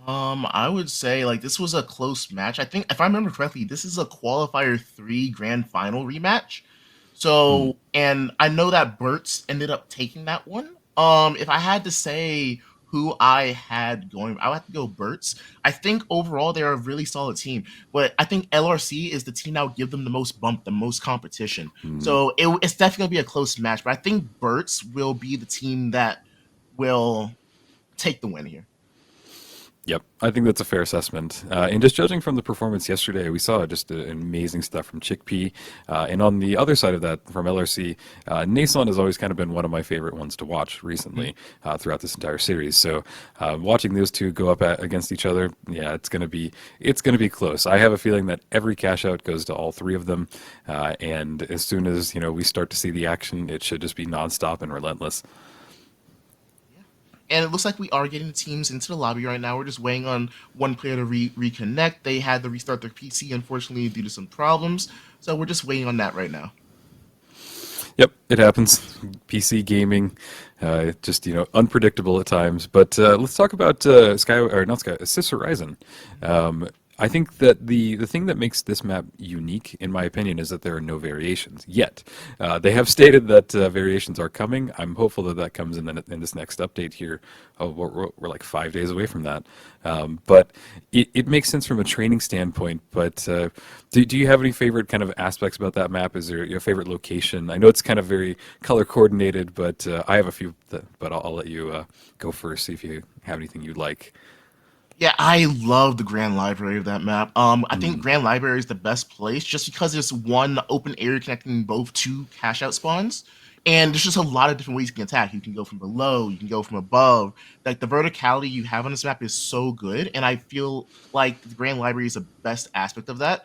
I would say like this was a close match. I think if I remember correctly, this is a qualifier three grand final rematch. Hmm. So, and I know that BURTS ended up taking that one. If I had to say who I had going, I would have to go BURTS. I think overall they're a really solid team, but I think LRC is the team that would give them the most bump, the most competition. Hmm. So it's definitely gonna be a close match, but I think BURTS will be the team that will take the win here. Yep, I think that's a fair assessment. And just judging from the performance yesterday, we saw just amazing stuff from Chickpea. And on the other side of that, from LRC, Nason has always kind of been one of my favorite ones to watch recently throughout this entire series. So watching those two go up against each other, yeah, it's gonna be close. I have a feeling that every cash out goes to all three of them, and as soon as we start to see the action, it should just be nonstop and relentless. Yeah. And it looks like we are getting the teams into the lobby right now. We're just waiting on one player to reconnect. They had to restart their PC, unfortunately, due to some problems. So we're just waiting on that right now. Yep, it happens. PC gaming, just unpredictable at times. But let's talk about Sky or not Sky, Sis Horizon. I think that the thing that makes this map unique, in my opinion, is that there are no variations yet. They have stated that variations are coming. I'm hopeful that that comes in this next update here. Oh, we're like 5 days away from that. But it makes sense from a training standpoint. But do you have any favorite kind of aspects about that map? Is there your favorite location? I know it's kind of very color coordinated, but I have a few. But I'll let you go first. See if you have anything you like. Yeah, I love the Grand Library of that map. I think Mm, Grand Library is the best place just because there's one open area connecting both two cash out spawns. And there's just a lot of different ways you can attack. You can go from below, you can go from above. Like the verticality you have on this map is so good, and I feel like the Grand Library is the best aspect of that.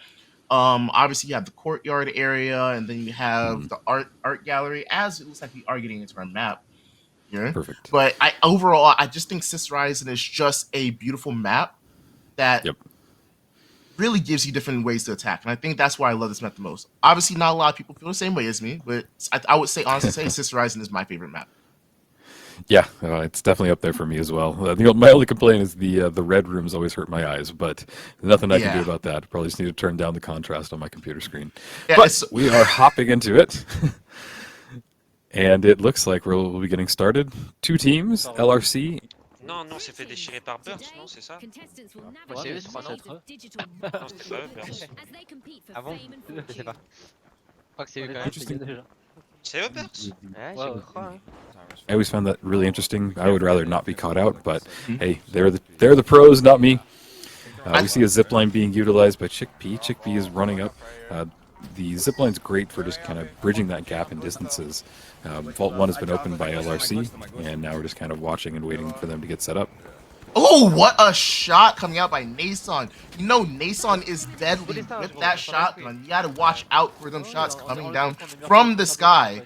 Obviously you have the courtyard area, and then you have mm, the art gallery. As it looks like we are getting into our map here, perfect. but I overall I just think Sister Horizon is just a beautiful map that Yep. really gives you different ways to attack. And I think that's why I love this map the most. Obviously, not a lot of people feel the same way as me, but I would say, honestly, say Sister Rising is my favorite map. Yeah, it's definitely up there for me as well. My only complaint is the red rooms always hurt my eyes, but nothing I can do Yeah. about that. Probably just need to turn down the contrast on my computer screen. Yeah, But it's we are hopping into it, and it looks like we'll be getting started. Two teams, Par, LRC. non, non, on s'est fait déchirer par BURTS, non, c'est ça? Ouais, c'est eux, c'est censé être eux. Non, c'était pas eux, BURTS. Ah bon? Je sais pas. Je crois que c'est eux quand même. Interesting. Déjà. C'est eux, BURTS? Ouais, Ouais, je crois. Hein. I always found that really interesting. I would rather not be caught out, but Mhm. hey, they're the pros, not me. I, We see a zip line being utilized by Chickpea. Chickpea is running up. The zip line's great for just kind of bridging that gap in distances. Vault 1 has been opened by LRC, and now we're just kind of watching and waiting for them to get set up. oh, what a shot coming out by Nason. You know Nason is deadly with that shotgun. You got to watch out for them shots coming down from the sky.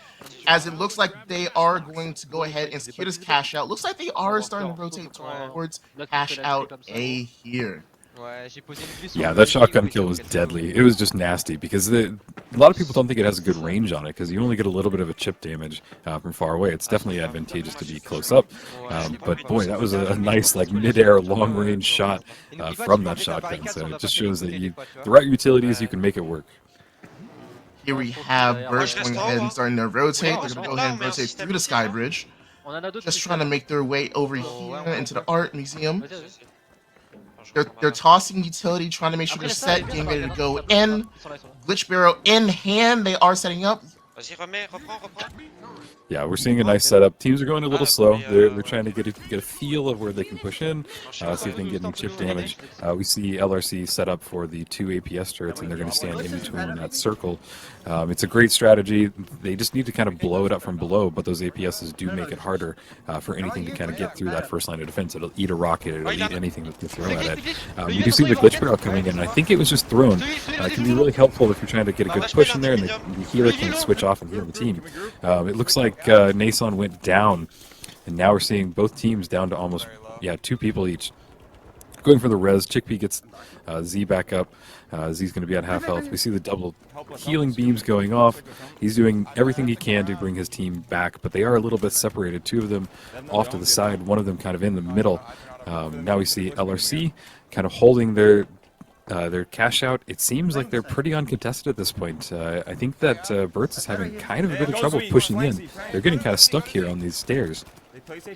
As it looks like they are going to go ahead and secure this cash out. Looks like they are starting to rotate towards cash out A here. Ouais, j'ai posé une vue sur Yeah, le that palier, shotgun le mec kill a was pris le deadly. It was just nasty because a lot of people don't think it has a good range on it because you only get a little bit of a chip damage from far away. It's definitely advantageous to be close up. Ouais, j'ai pas But vu boy, passer. that was a nice like mid-air long range shot Et n'oublie pas, tu from peux that mettre la shotgun. barricade So si on it doit just passer de shows l'autre that côté des fois, tu the vois. right utilities you can make it work. Here we je trouve que have derrière, Moi, Burst je going reste en ahead haut, and hein. starting to Vous voulez rotate. qu'on They're se going to monte go là, ahead on and met un rotate système through the ici, Sky genre? Bridge. on en a d'autres Just qui trying to traînent. make their way over Ouais, here on into the peut. art museum. Vas-y, vas-y. Attends, je They're, reprends ma they're map. tossing utility, trying to make sure Après, they're laisse ça, set, viens, ça getting va, ready to viens, go ça bouge pas. in. Ils sont là, ils sont là. Glitch Barrel in hand. They are setting up. Vas-y, remets, reprends, reprends. Yeah, we're seeing a nice setup. Teams are going a little Ah, slow. They're ouais. trying to get a feel of where they can push in, Non, je sais see if pas. they can get any Stop, chip stop, damage. We see LRC set up for the two APS turrets, and they're going to stand in between that circle. It's a great strategy. They just need to kind of blow it up from below, but those APSs do make it harder for anything to kind of get through that first line of defense. It'll eat a rocket. It'll Oh, il a eat anything that they throw Mais at glitch, it. mais glitch. We do see the glitch barrel coming in, and I think it was just thrown. It Vas-y, can be really helpful if you're trying to get a Bah, good moi, je mets push in there, and the l'intimidum. healer can switch off and heal the team. It looks like Nason went down, and now we're seeing both teams down to almost, yeah, two people each. Going for the res, Chickpea gets Z back up. Z's going to be at half health. We see the double healing beams going off. He's doing everything he can to bring his team back, but they are a little bit separated. Two of them off to the side, one of them kind of in the middle. Now we see LRC kind of holding their cash out. It seems like they're pretty uncontested at this point. I think that BURTS is having kind of a bit of trouble pushing in. They're getting kind of stuck here on these stairs.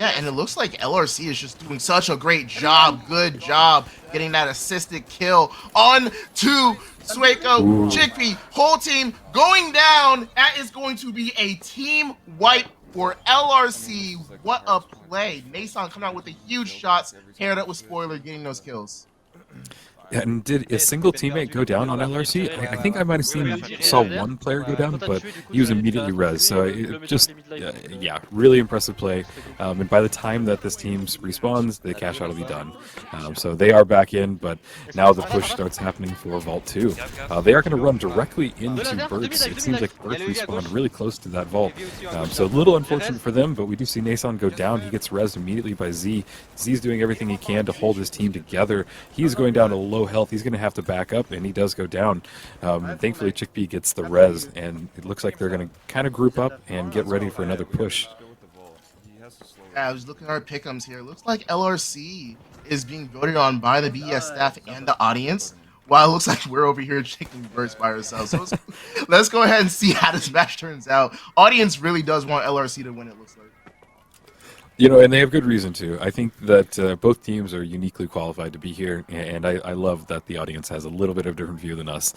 Yeah, and it looks like LRC is just doing such a great job. Good job getting that assisted kill on to Sueco. Chickpea, whole team going down. That is going to be a team wipe for LRC. What a play. Nason coming out with the huge shots, paired up with Spoiler, getting those kills. Yeah, and did a single teammate go down on LRC? I think I might have saw one player go down, but he was immediately res. So it just, yeah, really impressive play. And by the time that this team respawns, the cash out will be done. So they are back in, but now the push starts happening for Vault 2. They are going to run directly into BURTS. It seems like BURTS respawned really close to that vault. So a little unfortunate for them, but we do see Nason go down. He gets resed immediately by Z. Z's doing everything he can to hold his team together. He's going down to low health. He's going to have to back up, and he does go down. Thankfully, Chickpea gets the res, and it looks like they're going to kind of group up and get ready for another push. Yeah, I was looking at our pick'ems here. Looks like LRC is being voted on by the BES staff and the audience, while it looks like we're over here taking BURTS by ourselves. So let's go ahead and see how this match turns out. Audience really does want LRC to win, it looks like. You know, and they have good reason to. I think that both teams are uniquely qualified to be here, and I love that the audience has a little bit of a different view than us.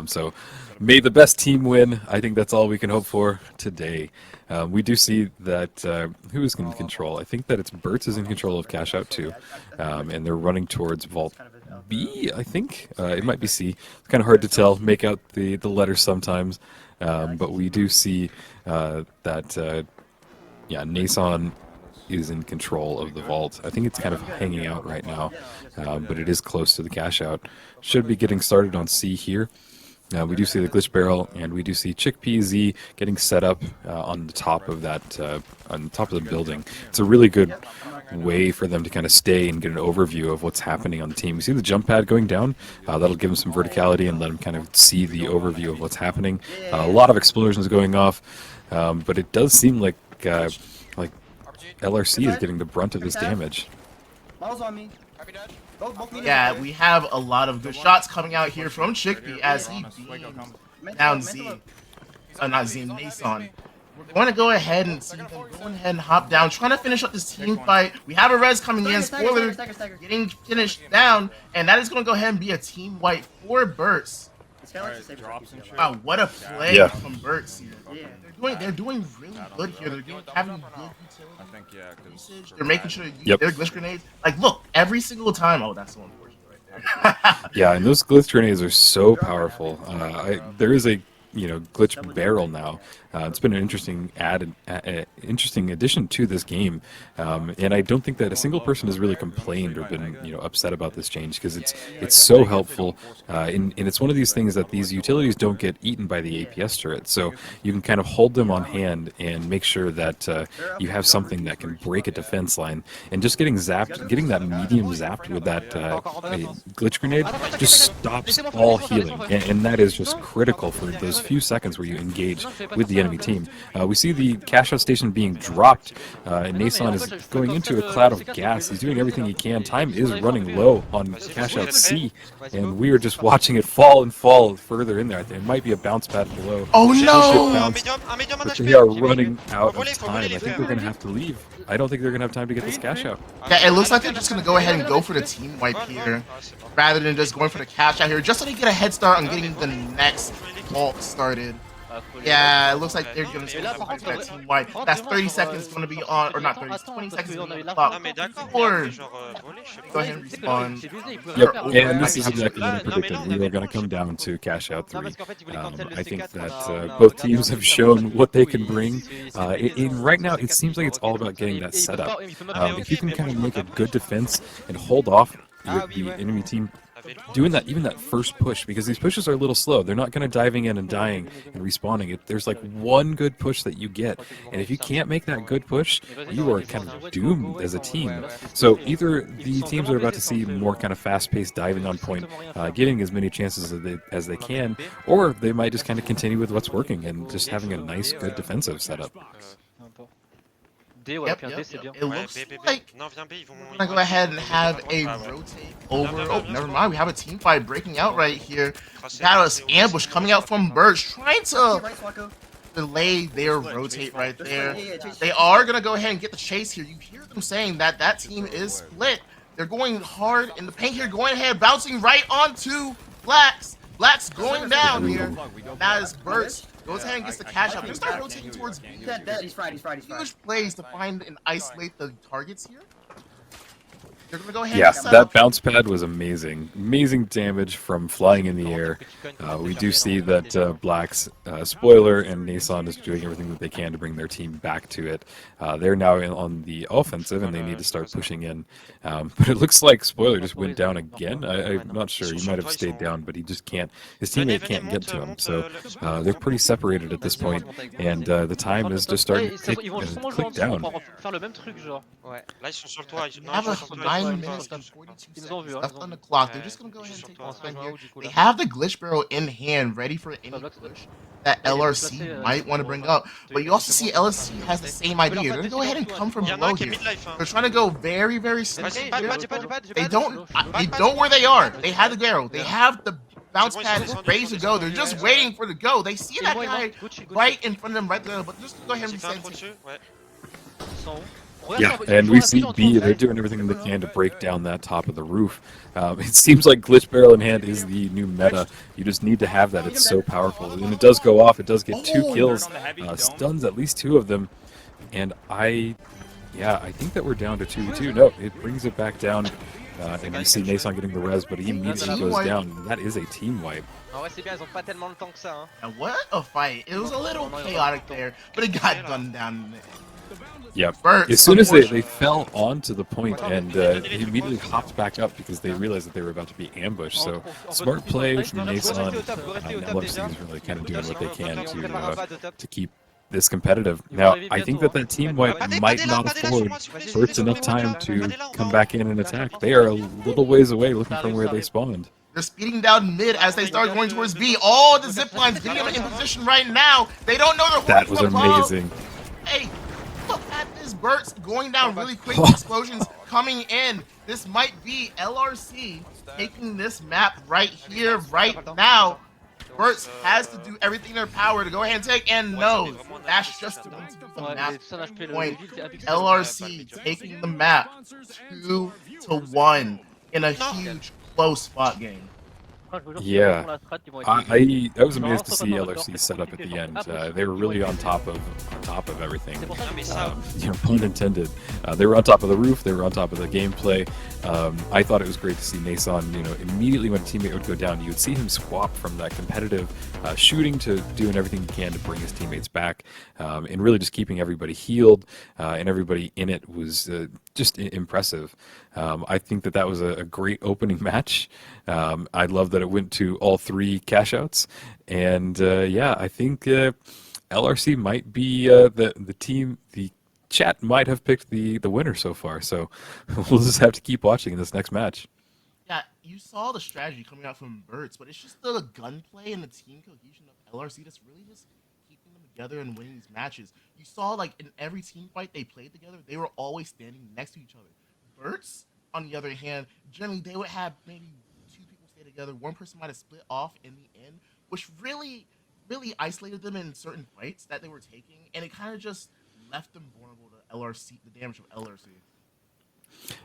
So may the best team win. I think that's all we can hope for today. We do see that who is in control? I think that it's BURTS is in control of Cash Out too, and they're running towards Vault B, I think. It might be C. It's kind of hard to tell, make out the letters sometimes, but we do see that, yeah, Nason is in control of the vault. I think it's kind of hanging out right now, but it is close to the cash out. Should be getting started on C here. We do see the glitch barrel, and we do see Chickpea Z getting set up on the top of that, on the top of the building. It's a really good way for them to kind of stay and get an overview of what's happening on the team. We see the jump pad going down. That'll give them some verticality and let them kind of see the overview of what's happening. A lot of explosions going off, but it does seem like LRC is getting the brunt of this damage. Yeah, we have a lot of good shots coming out here from Chickpea as he beams down Z. Not Z, Nason. We're going to go ahead and see them go ahead and hop down, trying to finish up this team fight. We have a res coming in, Spoiler getting finished down, and that is going to go ahead and be a team wipe for BURTS. Wow, what a play from BURTS here. They're doing really good here. They're having good utility usage. They're making sure to use their glitch grenades. Like, look, every single time. Oh, that's so unfortunate right there. Yeah, and those glitch grenades are so powerful. There is a glitch barrel now. It's been an interesting interesting addition to this game, and I don't think that a single person has really complained or been upset about this change, because it's so helpful, and it's one of these things that these utilities don't get eaten by the APS turret, so you can kind of hold them on hand and make sure that you have something that can break a defense line. And just getting that medium zapped with that glitch grenade just stops all healing, and that is just critical for those few seconds where you engage with the enemy team. We see the cash out station being dropped, and Nason is going into a cloud of gas. He's doing everything he can. Time is running low on cash out C, and we are just watching it fall and fall further in there. I think it might be a bounce pad below. Oh no! But they are running out of time. I think they're going to have to leave. I don't think they're going to have time to get this cash out. Yeah, it looks like they're just going to go ahead and go for the team wipe here, rather than just going for the cash out here, just so they get a head start on getting the next vault started. Yeah, it looks like they're going to go for that team wipe. That's 30 seconds going to be on, or not 30, 20 seconds on the clock. Or go ahead and respawn. Yep, and this is exactly what I predicted. We were going to come down to cash out 3. I think that both teams have shown what they can bring. Right now, it seems like it's all about getting that setup. If you can kind of make a good defense and hold off the enemy team doing that, even that first push, because these pushes are a little slow. They're not kind of diving in and dying and respawning. There's like one good push that you get, and if you can't make that good push, you are kind of doomed as a team. So either the teams are about to see more kind of fast-paced diving on point, getting as many chances as they can, or they might just kind of continue with what's working and just having a nice, good defensive setup. D, ouais, puis un D, c'est bien. It Ouais, looks B, B, B. like Non, viens B, ils vont. we're gonna go ahead and have a rotate over. Oh, never mind. We have a team fight breaking out right here. Got us ambush coming out from BURTS, trying to delay their rotate right there. They are gonna go ahead and get the chase here. You hear them saying that that team is split. They're going hard in the paint here, going ahead, bouncing right onto Blacks. Blacks going down here. That is BURTS. Goes ahead and gets the cash out. They're gonna start rotating towards B. He's fried. Huge plays to find and isolate the targets here. They're gonna go ahead Yeah, and set that up. bounce pad was amazing. Amazing damage from flying in the air. We do see that Black's Spoiler and Nason is doing everything that they can to bring their team back to it. They're now on the offensive, and they need to start pushing in. But it looks like Spoiler just went down again. I'm not sure. He might have stayed down, but he just can't. His teammate can't get to him. So they're pretty separated at this point, and the time is just starting to click down. Faire le même truc, genre. Ouais. Là, ils sont sur le toit. They Non, have ils a sont sur le toit. 9 Ils minutes sont and sur le toit. 42 Ils nous ont seconds vu, left hein. on the clock. They're Ouais. just gonna go ahead and take On the spin here. du coup, They là. have the glitch barrel in hand, ready for any Blox, push that LRC might want to bring up. But you also see LRC has the same idea. They're gonna go ahead and come from Il y en a below un qui est here. mid-life. Hein. They're trying to go very, very simple. Vas-y, here. badge, badge, badge. They don't where they are. They have the barrel. They have the bounce pad ready to go. They're just waiting for it to go. They see that guy right in front of them right there, but just go ahead and J'ai fait un reset trop it. dessus. Ouais. Ils sont hauts. Yeah, and we see B, they're doing everything they can to break down that top of the roof. It seems like Glitch Barrel in hand is the new meta. You just need to have that. It's so powerful. And it does go off. It does get 2 kills. Stuns at least 2 of them. And I think that we're down to 2v2. No, it brings it back down. And you see Nason getting the res, but he immediately goes down. That is a team wipe. Ah ouais, c'est bien, ils ont pas tellement le temps que ça. Hein. And what a fight. It was a little chaotic there, but it got done down. Yeah. BURTS, As soon as they fell onto the point and he immediately hopped back up because they realized that they were about to be ambushed. So smart play from Nason. LRC is really kind of doing what they can to keep this competitive. Now, I think that team wipe might not afford BURTS enough time to come back in and attack. They are a little ways away looking from where they spawned. They're speeding down mid as they start going towards B. All the zip lines getting them in position right now. They don't know they're That was amazing. Hey, look at this BURTS going down really quick. Explosions coming in. This might be LRC taking this map right here, right now. BURTS has to do everything in their power to go ahead and take, and no, that's just the map point. LRC taking the map 2-1 in a huge close spot game. Yeah, I was amazed to see LRC set up at the end. They were really on top of everything. Pun intended. They were on top of the roof. They were on top of the gameplay. I thought it was great to see Nason. Immediately when a teammate would go down, you would see him swap from that competitive shooting to doing everything he can to bring his teammates back, and really just keeping everybody healed and everybody in it was just impressive. I think that was a great opening match. I love that it went to all 3 cash outs, and I think LRC might be the team. The chat might have picked the winner so far, so we'll just have to keep watching this next match. Yeah, you saw the strategy coming out from BURTS, but it's just the gunplay and the team cohesion of LRC that's really just keeping them together and winning these matches. You saw, like, in every team fight they played together, they were always standing next to each other. BURTS, on the other hand, generally they would have maybe 2 people stay together. One person might have split off in the end, which really, really isolated them in certain fights that they were taking, and it kind of just left them vulnerable to LRC, the damage of LRC.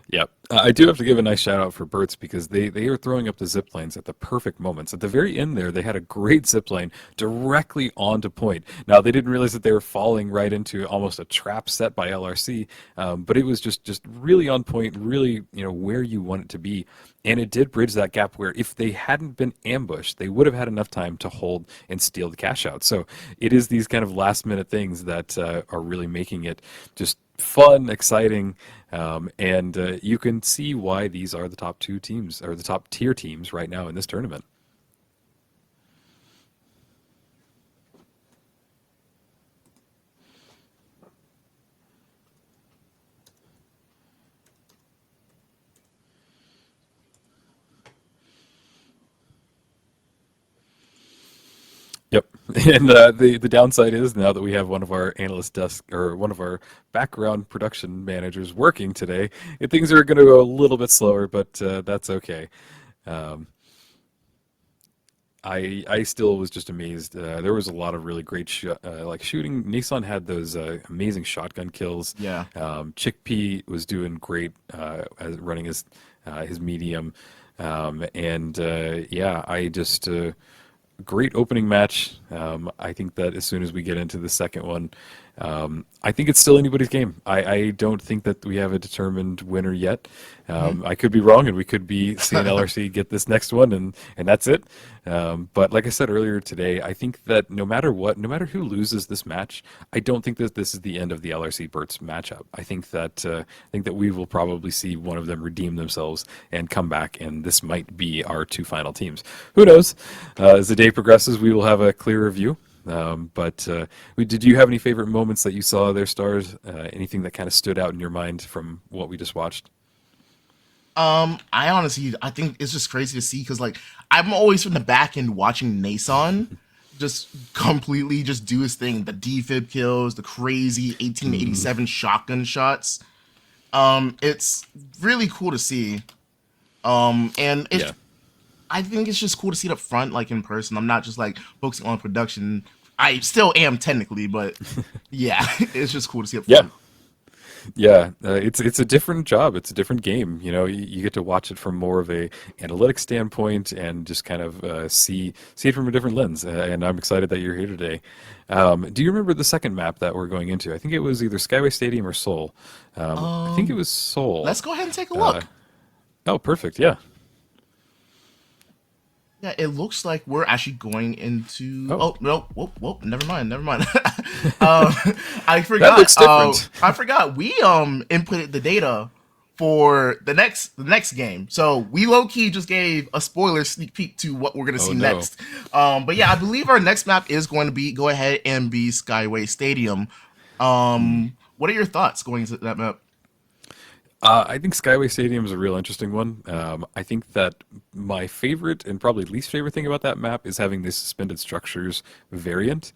Yep. I do have to give a nice shout out for BURTS because they are throwing up the zip lanes at the perfect moments. At the very end there, they had a great zip lane directly onto point. Now, they didn't realize that they were falling right into almost a trap set by LRC, but it was just really on point, really, where you want it to be. And it did bridge that gap where if they hadn't been ambushed, they would have had enough time to hold and steal the cash out. So it is these kind of last minute things that are really making it just fun, exciting, and you can see why these are the top two teams or the top tier teams right now in this tournament. Yep, and the downside is now that we have one of our analyst desk or one of our background production managers working today, things are going to go a little bit slower, but that's okay. Um, I still was just amazed. There was a lot of really great like shooting. Nissan had those amazing shotgun kills. Yeah. Chickpea was doing great as running his medium, and yeah, I just. Great opening match. I think that as soon as we get into the second one, I think it's still anybody's game. I don't think that we have a determined winner yet. I could be wrong, and we could be seeing LRC get this next one, and that's it. But like I said earlier today, I think that no matter what, no matter who loses this match, I don't think that this is the end of the LRC BURTS matchup. I think that we will probably see one of them redeem themselves and come back, and this might be our two final teams. Who knows? As the day progresses, we will have a clearer view. But did you have any favorite moments that you saw their stars? Anything that kind of stood out in your mind from what we just watched? I honestly, I think it's just crazy to see because like I'm always from the back end watching Nason just completely just do his thing. The defib kills, the crazy 1887 shotgun shots. It's really cool to see. And it's Yeah. I think it's just cool to see it up front, like in person. I'm not just like focusing on production. I still am technically, but yeah, it's just cool to see it up Yeah. front. Yeah, it's a different job. It's a different game. You know, you get to watch it from more of a analytic standpoint and just kind of see it from a different lens. And I'm excited that you're here today. Do you remember the second map that we're going into? I think it was either Skyway Stadium or Seoul. I think it was Seoul. Let's go ahead and take a look. Oh, perfect. Yeah. Yeah, it looks like we're actually going into. Oh. Oh no! Whoop! Never mind. I forgot. That looks different. I forgot. We inputted the data for the next game, so we low key just gave a spoiler sneak peek to what we're gonna see no. next. But yeah, I believe our next map is going to be go ahead and be Skyway Stadium. What are your thoughts going into that map? I think Skyway Stadium is a real interesting one. I think that my favorite and probably least favorite thing about that map is having this suspended structures variant,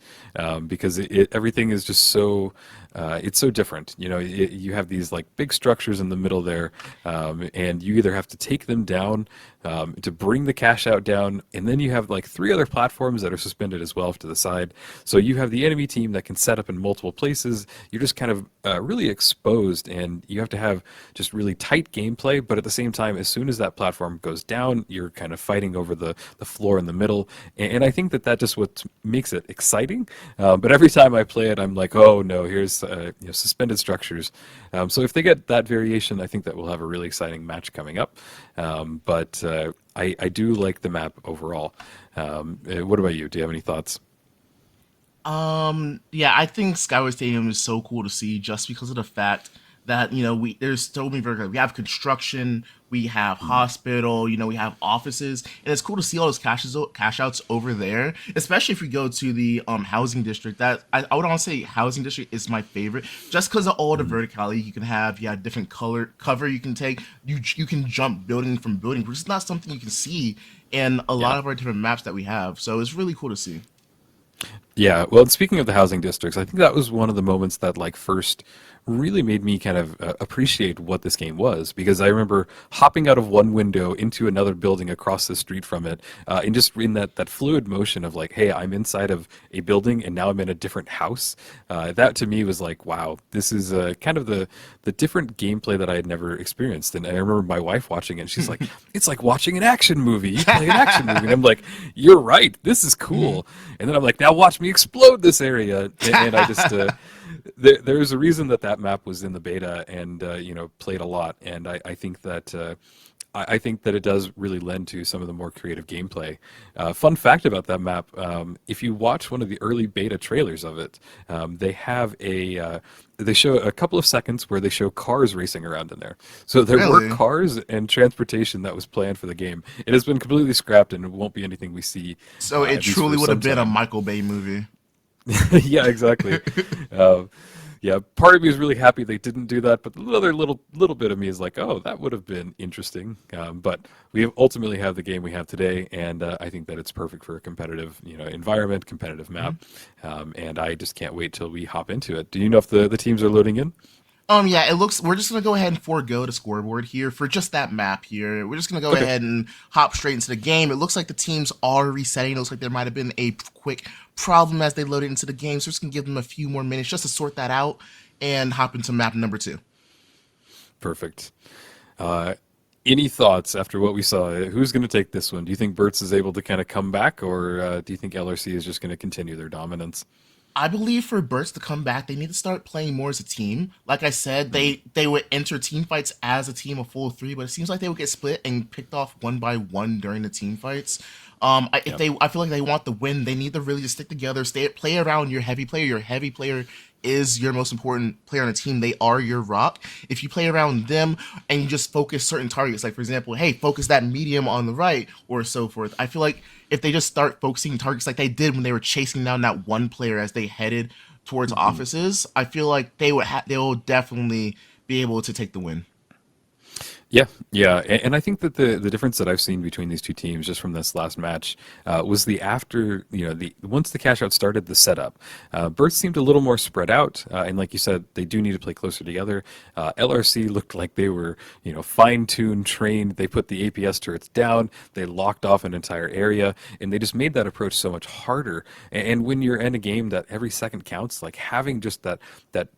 because everything is just so it's so different. You know, you have these like big structures in the middle there, and you either have to take them down to bring the cash out down, and then you have like three other platforms that are suspended as well to the side. So you have the enemy team that can set up in multiple places. You're just kind of really exposed, and you have to have just really tight gameplay. But at the same time, as soon as that platform goes down, you're kind of fighting over the floor in the middle. And I think that just what makes it exciting. But every time I play it, I'm like, oh no, here's suspended structures. So if they get that variation, I think that we'll have a really exciting match coming up. But I do like the map overall. What about you? Do you have any thoughts? Yeah, I think Skyway Stadium is so cool to see just because of the fact that there's so many we have construction, we have hospital, we have offices, and it's cool to see all those cash outs over there, especially if we go to the housing district. That I would honestly say housing district is my favorite just because of all the verticality you can have. You have different color cover you can take. You can jump building from building, which is not something you can see in a lot of our different maps that we have. So it's really cool to see. Yeah, well, speaking of the housing districts, I think that was one of the moments that like first really made me kind of appreciate what this game was, because I remember hopping out of one window into another building across the street from it, and just in that fluid motion of like, hey, I'm inside of a building and now I'm in a different house. That to me was like, wow, this is kind of the different gameplay that I had never experienced. And I remember my wife watching it, and she's like, it's like watching an action movie. You play an action movie. And I'm like, you're right, this is cool. And then I'm like, now watch me explode this area. And I just there's a reason that map was in the beta and played a lot. And I think that I think that it does really lend to some of the more creative gameplay. Fun fact about that map: if you watch one of the early beta trailers of it, they have they show a couple of seconds where they show cars racing around in there. So there were Really? cars and transportation that was planned for the game. It has been completely scrapped, and it won't be anything we see. So it At least truly for would have some been a time. Michael Bay movie. Yeah, exactly. Uh, yeah, part of me is really happy they didn't do that, but the other little bit of me is like, oh, that would have been interesting. But we ultimately have the game we have today, and I think that it's perfect for a competitive, environment, competitive map, and I just can't wait till we hop into it. Do you know if the teams are loading in? Yeah, it looks. We're just gonna go ahead and forego the scoreboard here for just that map here. We're just gonna go Okay. ahead and hop straight into the game. It looks like the teams are resetting. It looks like there might have been a quick problem as they loaded into the game, so we're just gonna give them a few more minutes just to sort that out and hop into map number 2. Perfect. Uh, any thoughts after what we saw? Who's going to take this one? Do you think BURTS is able to kind of come back, or do you think LRC is just going to continue their dominance? I believe for Burst to come back, they need to start playing more as a team. Like I said, they would enter team fights as a team of full three, but it seems like they would get split and picked off one by one during the team fights. Yep. I feel like they want the win. They need to really just stick together, play around your heavy player. Your heavy player is your most important player on the team. They are your rock. If you play around them and you just focus certain targets, like for example, hey, focus that medium on the right or so forth. I feel like if they just start focusing targets like they did when they were chasing down that one player as they headed towards offices, I feel like they will definitely be able to take the win. Yeah, yeah, and I think that the difference that I've seen between these two teams just from this last match was the after the once the cash out started, the setup. Birds seemed a little more spread out, and like you said, they do need to play closer together. LRC looked like they were fine tuned, trained. They put the APS turrets down, they locked off an entire area, and they just made that approach so much harder. And when you're in a game that every second counts, like having just that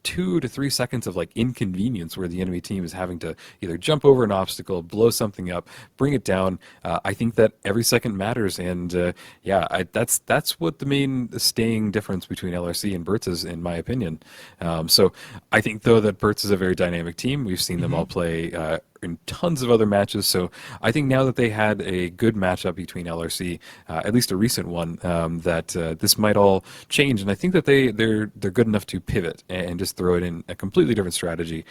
2 to 3 seconds of like inconvenience where the enemy team is having to either jump over an obstacle, blow something up, bring it down. I think that every second matters, and that's what the main staying difference between LRC and BURTS is, in my opinion. So I think though that BURTS is a very dynamic team. We've seen them all play in tons of other matches. So I think now that they had a good matchup between LRC, at least a recent one, that this might all change. And I think that they're good enough to pivot and just throw it in a completely different strategy.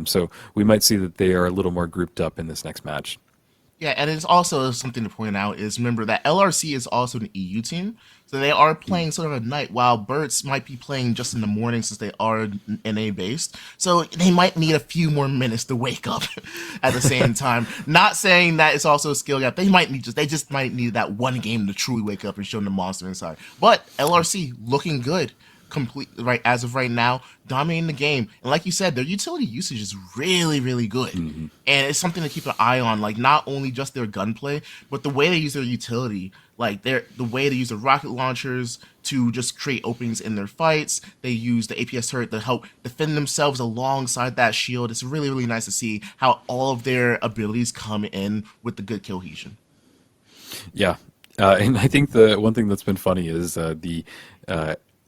So we might see that they are a little more grouped up in this next match. Yeah, and it's also something to point out is remember that LRC is also an EU team, so they are playing sort of at night, while Birds might be playing just in the morning since they are NA based. So they might need a few more minutes to wake up at the same time. Not saying that it's also a skill gap. They just might need that one game to truly wake up and show them the monster inside. But LRC looking good complete right as of right now, dominating the game. And like you said, their utility usage is really good, and it's something to keep an eye on. Like not only just their gunplay, but the way they use their utility. Like the way they use the rocket launchers to just create openings in their fights. They use the APS turret to help defend themselves alongside that shield. It's really nice to see how all of their abilities come in with the good cohesion. Yeah, and I think the one thing that's been funny is the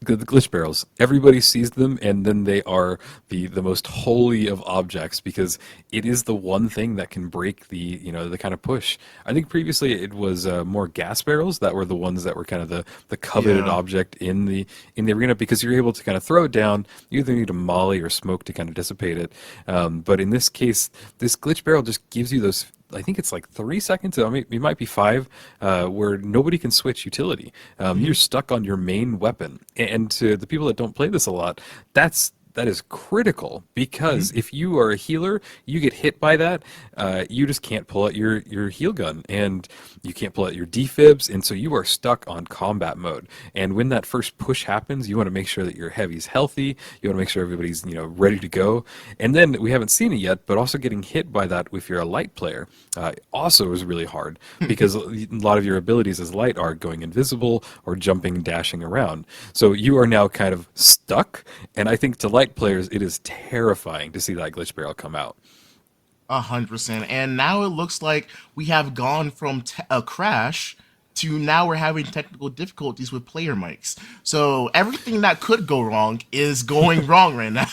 glitch barrels. Everybody sees them, and then they are the most holy of objects because it is the one thing that can break the kind of push. I think previously it was more gas barrels that were the ones that were kind of the coveted Yeah. object in the arena because you're able to kind of throw it down. You either need a molly or smoke to kind of dissipate it. But in this case, this glitch barrel just gives you those. I think it's like 3 seconds. I mean, it might be 5, where nobody can switch utility. You're stuck on your main weapon, and to the people that don't play this a lot, that is critical because if you are a healer, you get hit by that, you just can't pull out your heal gun, and you can't pull out your defibs, and so you are stuck on combat mode. And when that first push happens, you want to make sure that your heavy's healthy. You want to make sure everybody's ready to go. And then we haven't seen it yet, but also getting hit by that if you're a light player also is really hard because a lot of your abilities as light are going invisible or jumping, dashing around. So you are now kind of stuck, and I think to light players, it is terrifying to see that glitch barrel come out. 100%. And now it looks like we have gone from a crash to now we're having technical difficulties with player mics. So everything that could go wrong is going wrong right now.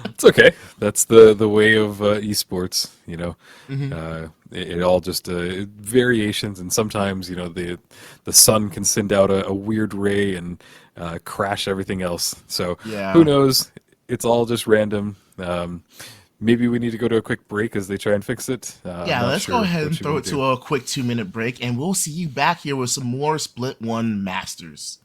It's okay. That's the way of esports. Hmm. It all just variations, and sometimes the sun can send out a weird ray and crash everything else. So who Yeah. knows? It's all just random. Maybe we need to go to a quick break as they try and fix it. I'm Yeah, not let's go sure ahead what and you throw want it to do. to a quick 2 minute break, and we'll see you back here with some more Split 1 Masters.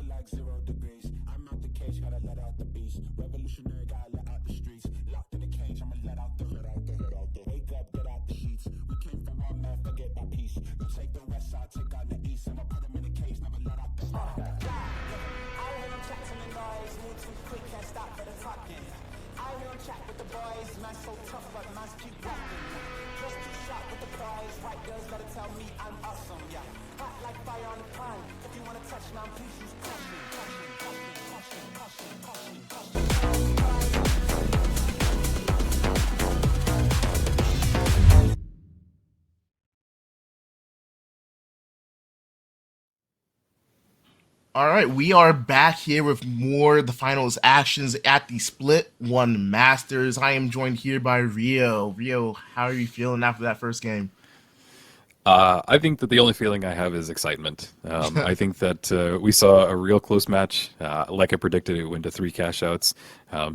Like 0 degrees. I'm out the cage, gotta let out the beast. Revolutionary, gotta let out the streets. Locked in the cage, I'ma let out the wake up, get out the sheets. We came from one man, forget my peace. You take the west side, take out the east. I'ma put them in the cage, never let out the I hear him chat to the noise, move too quick, can't stop for the talking. I hear him chat with the boys, man so tough, but man's keep walking. Just too sharp with the boys, white girls gotta tell me I'm awesome, yeah. Hot like fire on the pan, if you wanna touch me, please use caution, caution, caution, caution, caution, caution, caution. All right, we are back here with more of the finals actions at the Split 1 Masters. I am joined here by Rio. Rio, how are you feeling after that first game? I think that the only feeling I have is excitement. I think that we saw a real close match. Like I predicted, it went to 3 cash outs.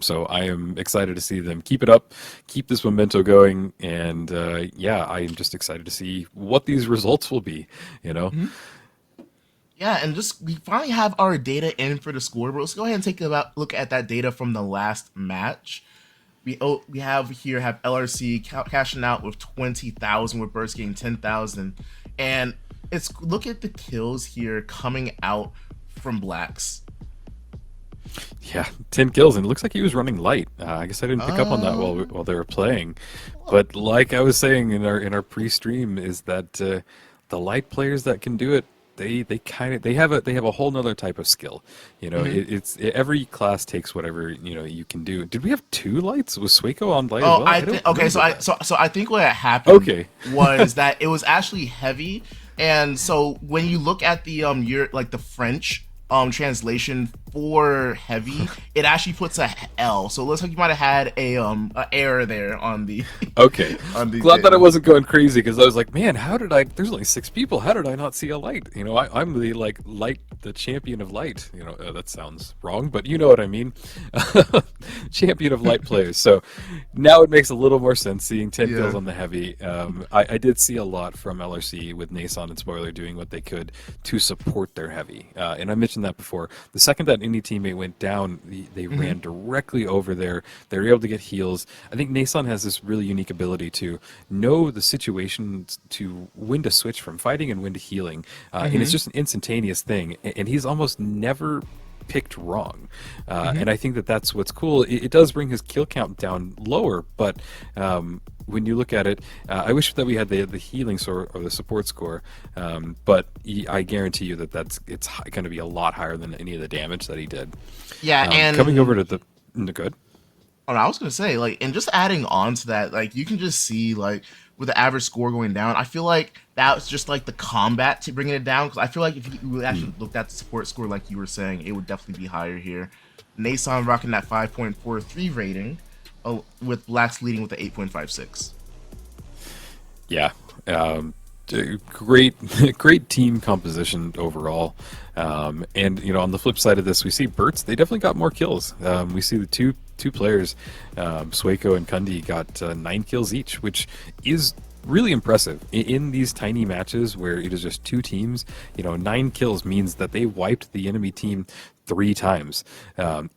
So I am excited to see them keep it up, keep this memento going, and yeah, I am just excited to see what these results will be. Mhm. Yeah, and just we finally have our data in for the scoreboard. Let's go ahead and take a look at that data from the last match. We have LRC cashing out with 20,000, with BURTS getting 10,000, and it's look at the kills here coming out from Blacks. Yeah, 10 kills, and it looks like he was running light. I guess I didn't pick up on that while Uh, while they were playing. But like I was saying in our pre-stream, is that the light players that can do it they have a whole nother type of skill. You know, every class takes whatever you can do. Did we have 2 lights? Was Sueco on light as Oh, well? I don't think okay. So remember I that. so I think what happened Okay. was that it was actually heavy, and so when you look at the your like the French translation for heavy, it actually puts a L. So it looks like you might have had a error there on the Okay. on the Glad that I thing. wasn't going crazy because I was like, man, how did I? There's only 6 people. How did I not see a light? You know, I'm the the champion of light. You know, that sounds wrong, but you know what I mean. Champion of light players. So now it makes a little more sense seeing 10 kills Yeah. on the heavy. I did see a lot from LRC with Nason and Spoiler doing what they could to support their heavy. And I mentioned that before. The second that any teammate went down, they ran directly over there. They were able to get heals. I think Nason has this really unique ability to know the situations to when to switch from fighting and when to healing. And it's just an instantaneous thing. And he's almost never picked wrong. And I think that that's what's cool. It does bring his kill count down lower, but when you look at it, I wish that we had the healing score or the support score, but I guarantee you that it's going to be a lot higher than any of the damage that he did. Yeah, and Coming over to the good. oh, I was gonna say, like, and just adding on to that, like, you can just see, like, with the average score going down, I feel like that was just like the combat to bringing it down. Because I feel like if you actually looked at the support score, like you were saying, it would definitely be higher here. Nason rocking that 5.43 rating, with Blacks leading with the 8.56. Yeah. Great great team composition overall. And on the flip side of this, we see BURTS. They definitely got more kills. We see the two players, Sueco and Kundi, got 9 kills each, which is really impressive in these tiny matches where it is just 2 teams. 9 kills means that they wiped the enemy team 3 times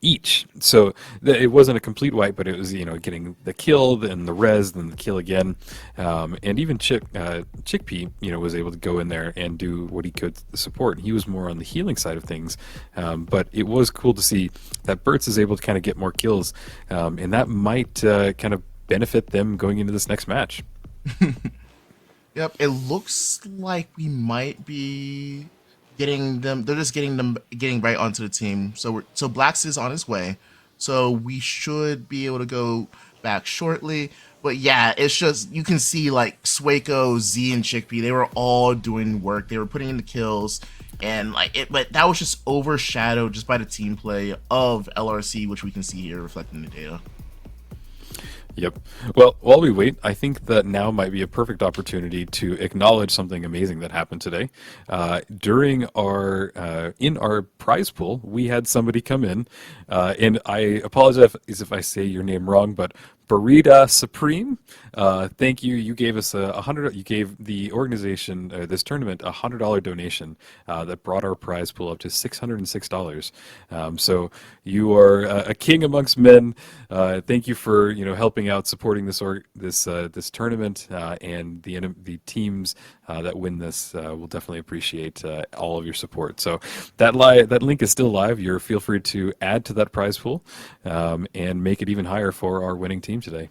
each. So it wasn't a complete wipe, but it was getting the kill, then the res, then the kill again. And even Chickpea was able to go in there and do what he could to support. He was more on the healing side of things, but it was cool to see that BURTS is able to kind of get more kills, and that might kind of benefit them going into this next match. Yep, it looks like we might be getting them. They're just getting right onto the team. So Blacks is on his way. So we should be able to go back shortly. But yeah, it's just you can see like Sueco, Z, and Chickpea. They were all doing work. They were putting in the kills, and like it. But that was just overshadowed just by the team play of LRC, which we can see here reflecting the data. Yep. Well, while we wait, I think that now might be a perfect opportunity to acknowledge something amazing that happened today. During in our prize pool, we had somebody come in, and I apologize if I say your name wrong, but Burrita Supreme, thank you. You gave us $100. You gave the organization this tournament $100 donation that brought our prize pool up to $606. So you are a king amongst men. Thank you for helping out, supporting this tournament, and the teams that win this will definitely appreciate all of your support. So that link is still live. Feel free to add to that prize pool and make it even higher for our winning team today.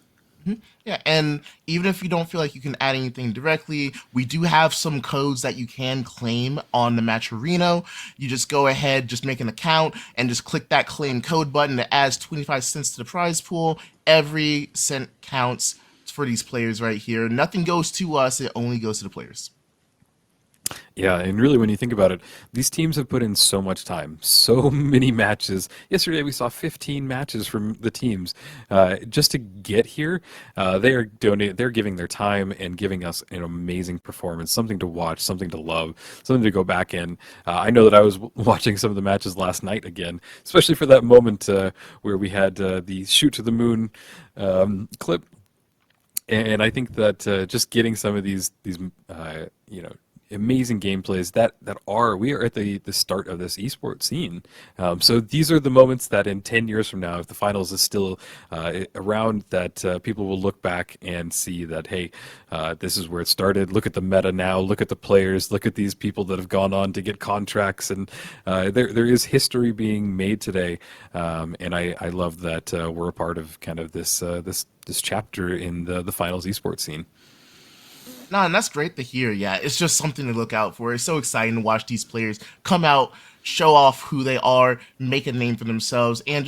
Yeah, and even if you don't feel like you can add anything directly, we do have some codes that you can claim on the Matcherino. You just go ahead, just make an account, and just click that claim code button. It adds 25 cents to the prize pool. Every cent counts for these players right here. Nothing goes to us, it only goes to the players. Yeah, and really, when you think about it, these teams have put in so much time, so many matches. Yesterday, we saw 15 matches from the teams just to get here. They're giving their time and giving us an amazing performance, something to watch, something to love, something to go back in. I know that I was watching some of the matches last night again, especially for that moment where we had the shoot to the moon clip. And I think that just getting some of these amazing gameplays we are at the start of this esports scene. So these are the moments that in 10 years from now, if the finals is still around, that people will look back and see that, hey, this is where it started. Look at the meta now. Look at the players. Look at these people that have gone on to get contracts. And there is history being made today. And I love that we're a part of kind of this chapter in the finals esports scene. No, and that's great to hear. Yeah, it's just something to look out for. It's so exciting to watch these players come out, show off who they are, make a name for themselves, and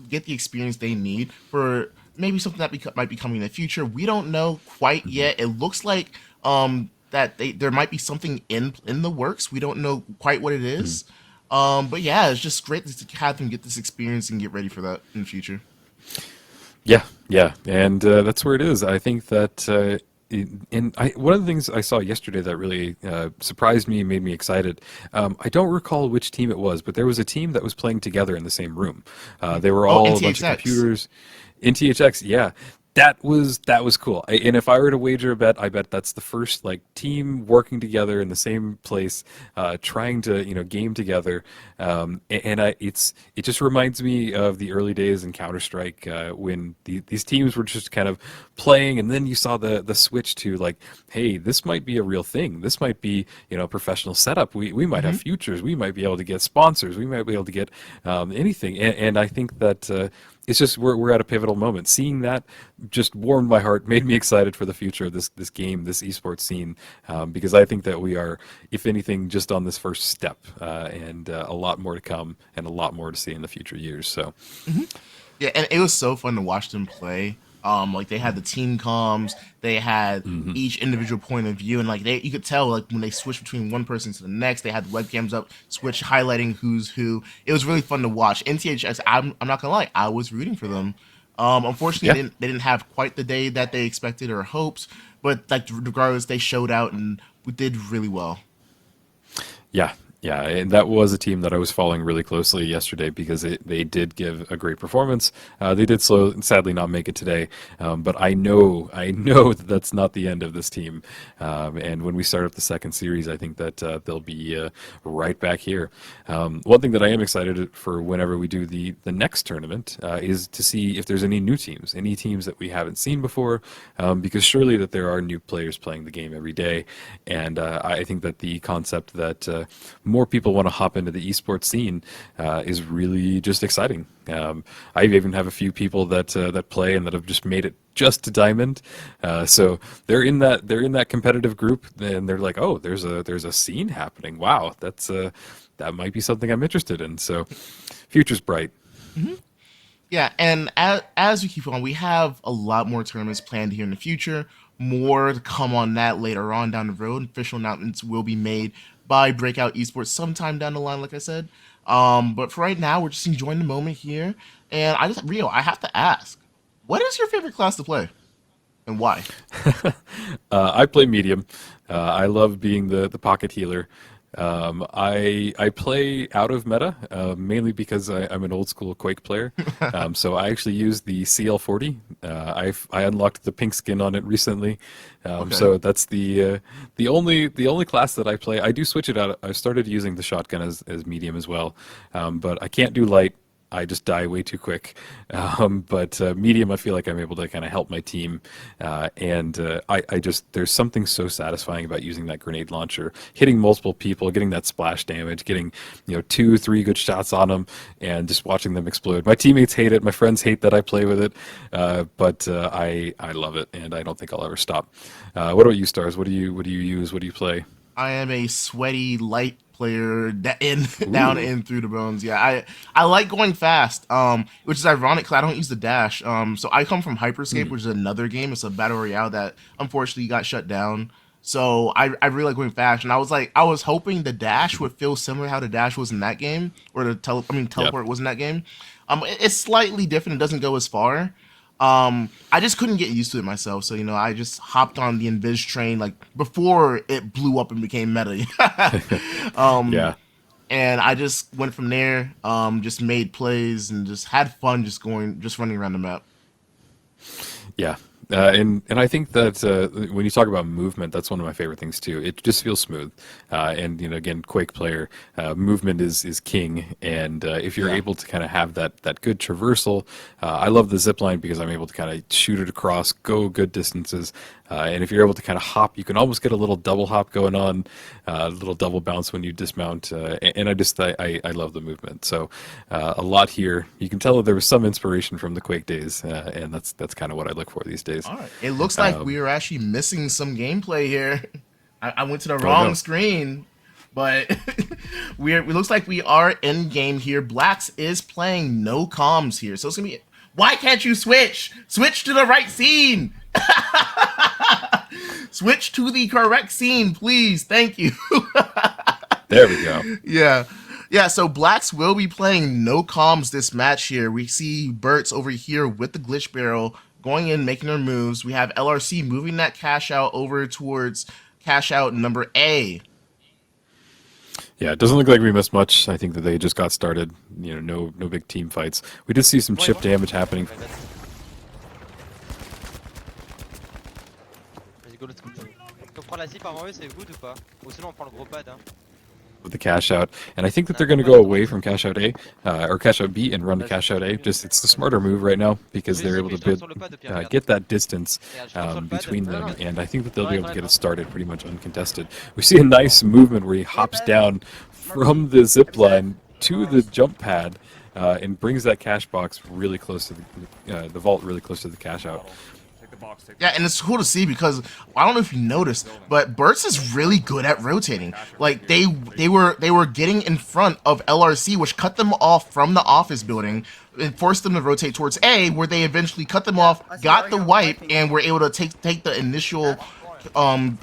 get the experience they need for maybe something that might be coming in the future. We don't know quite yet. It looks like that there might be something in the works. We don't know quite what it is. But yeah, it's just great to have them get this experience and get ready for that in the future. Yeah, yeah, and that's where it is. I think that one of the things I saw yesterday that really surprised me, made me excited. I don't recall which team it was, but there was a team that was playing together in the same room. They were all a bunch of NTHX. computers. NTHX, yeah. That was cool. And if I were to wager a bet, I bet that's the first like team working together in the same place, trying to game together. It just reminds me of the early days in Counter Strike when these teams were just kind of playing, and then you saw the switch to like, hey, this might be a real thing. This might be professional setup. We might have futures. We might be able to get sponsors. We might be able to get anything. And I think that. It's just we're at a pivotal moment. Seeing that just warmed my heart, made me excited for the future of this game, this esports scene, because I think that we are, if anything, just on this first step, and a lot more to come, and a lot more to see in the future years. So, Yeah, and it was so fun to watch them play. Like they had the team comms, they had each individual point of view, and like you could tell like when they switched between one person to the next, they had the webcams up, switch highlighting who's who. It was really fun to watch. NTHX, I'm not gonna lie, I was rooting for them. Unfortunately, yeah. they didn't have quite the day that they expected or hoped, but like regardless, they showed out and we did really well. Yeah, yeah, and that was a team that I was following really closely yesterday because they did give a great performance. They did sadly not make it today, but I know that that's not the end of this team. And when we start up the second series, I think that they'll be right back here. One thing that I am excited for whenever we do the next tournament is to see if there's any new teams, any teams that we haven't seen before, because surely that there are new players playing the game every day, and I think that the concept that more people want to hop into the esports scene is really just exciting. I even have a few people that play and that have just made it just to diamond. So they're in that competitive group, and they're like, oh, there's a scene happening. Wow, that might be something I'm interested in. So future's bright. Yeah, and as we keep on, we have a lot more tournaments planned here in the future. More to come on that later on down the road. Official announcements will be made by Breakout Esports sometime down the line, like I said. But for right now, we're just enjoying the moment here. And Rio, I have to ask, what is your favorite class to play, and why? I play medium. I love being the pocket healer. I play out of meta mainly because I'm an old school Quake player. So I actually use the CL40. I unlocked the pink skin on it recently. Okay. So that's the only class that I play. I do switch it out. I started using the shotgun as medium as well, but I can't do light. I just die way too quick. But medium, I feel like I'm able to kind of help my team. I just, there's something so satisfying about using that grenade launcher, hitting multiple people, getting that splash damage, getting 2-3 good shots on them, and just watching them explode. My teammates hate it. My friends hate that I play with it. But I love it, and I don't think I'll ever stop. What about you, Stars? What do you use? What do you play? I am a sweaty light player down in through the bones. Yeah, I like going fast, which is ironic because I don't use the dash. So I come from Hyperscape, which is another game. It's a battle royale that unfortunately got shut down. So I really like going fast, and I was hoping the dash would feel similar how the dash was in that game, or the teleport was in that game. It's slightly different. It doesn't go as far. I just couldn't get used to it myself, so I just hopped on the Invis train like before it blew up and became meta. Yeah. And I just went from there, just made plays and just had fun just running around the map. Yeah. And I think that when you talk about movement, that's one of my favorite things too. It just feels smooth. And again, Quake player, movement is king. And if you're able to kind of have that good traversal, I love the zip line because I'm able to kind of shoot it across, go good distances. And if you're able to kind of hop, you can almost get a little double hop going on, a little double bounce when you dismount. And I love the movement. So a lot here. You can tell that there was some inspiration from the Quake days, and that's kind of what I look for these days. All right. It looks like we are actually missing some gameplay here. I went to the Oh, wrong no. screen, but it looks like we are in game here. Blacks is playing no comms here, so it's gonna be. Why can't you switch? Switch to the right scene. Switch to the correct scene, please. Thank you. There we go. Yeah. Yeah, so Blacks will be playing no comms this match here. We see BURTS over here with the glitch barrel going in, making their moves. We have LRC moving that cash out over towards cash out number A. Yeah, it doesn't look like we missed much. I think that they just got started. You know, no big team fights. We did see some chip damage happening Vas-y, go, let's go. On prend la zip avant eux, c'est good ou pas? Ou sinon on prend le gros pad. Hein. with the cash out, and I think that they're going to go away from cash out A or cash out B and run to cash out A. Just it's the smarter move right now because they're able to get that distance between them, and I think that they'll be able to get it started pretty much uncontested. We see a nice movement where he hops down from the zip line to the jump pad and brings that cash box really close to the vault, really close to the cash out. Yeah, and it's cool to see because I don't know if you noticed, but BURTS is really good at rotating. Like they were getting in front of LRC, which cut them off from the office building and forced them to rotate towards A, where they eventually cut them off, got the wipe, and were able to take the initial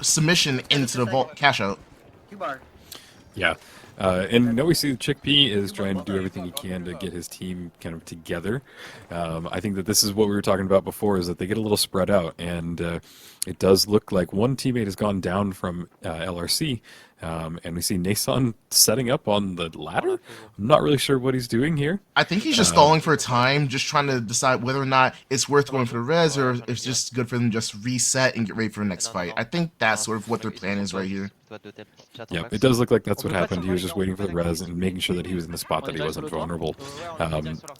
submission into the vault cash out. Yeah. And now we see Chickpea is trying to do everything he can to get his team kind of together. I think that this is what we were talking about before, is that they get a little spread out, and it does look like one teammate has gone down from LRC, and we see Nason setting up on the ladder. I'm not really sure what he's doing here. I think he's just stalling for time, just trying to decide whether or not it's worth going for the res, or if it's just good for them to just reset and get ready for the next fight. I think that's sort of what their plan is right here. Yeah, it does look like that's what happened. He was just waiting for the res and making sure that he was in the spot that he wasn't vulnerable.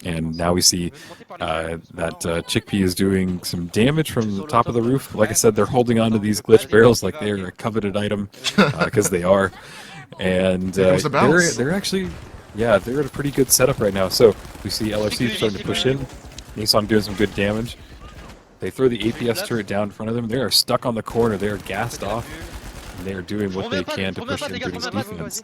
And now we see that Chickpea is doing some damage from the top of the roof. Like I said, they're holding on to these glitch barrels like they're a coveted item, because they are. And they're actually, yeah, they're at a pretty good setup right now. So we see LRC starting to push in. Nason doing some good damage. They throw the APS turret down in front of them. They are stuck on the corner. They are gassed off. And they are doing what they can to push into this defense.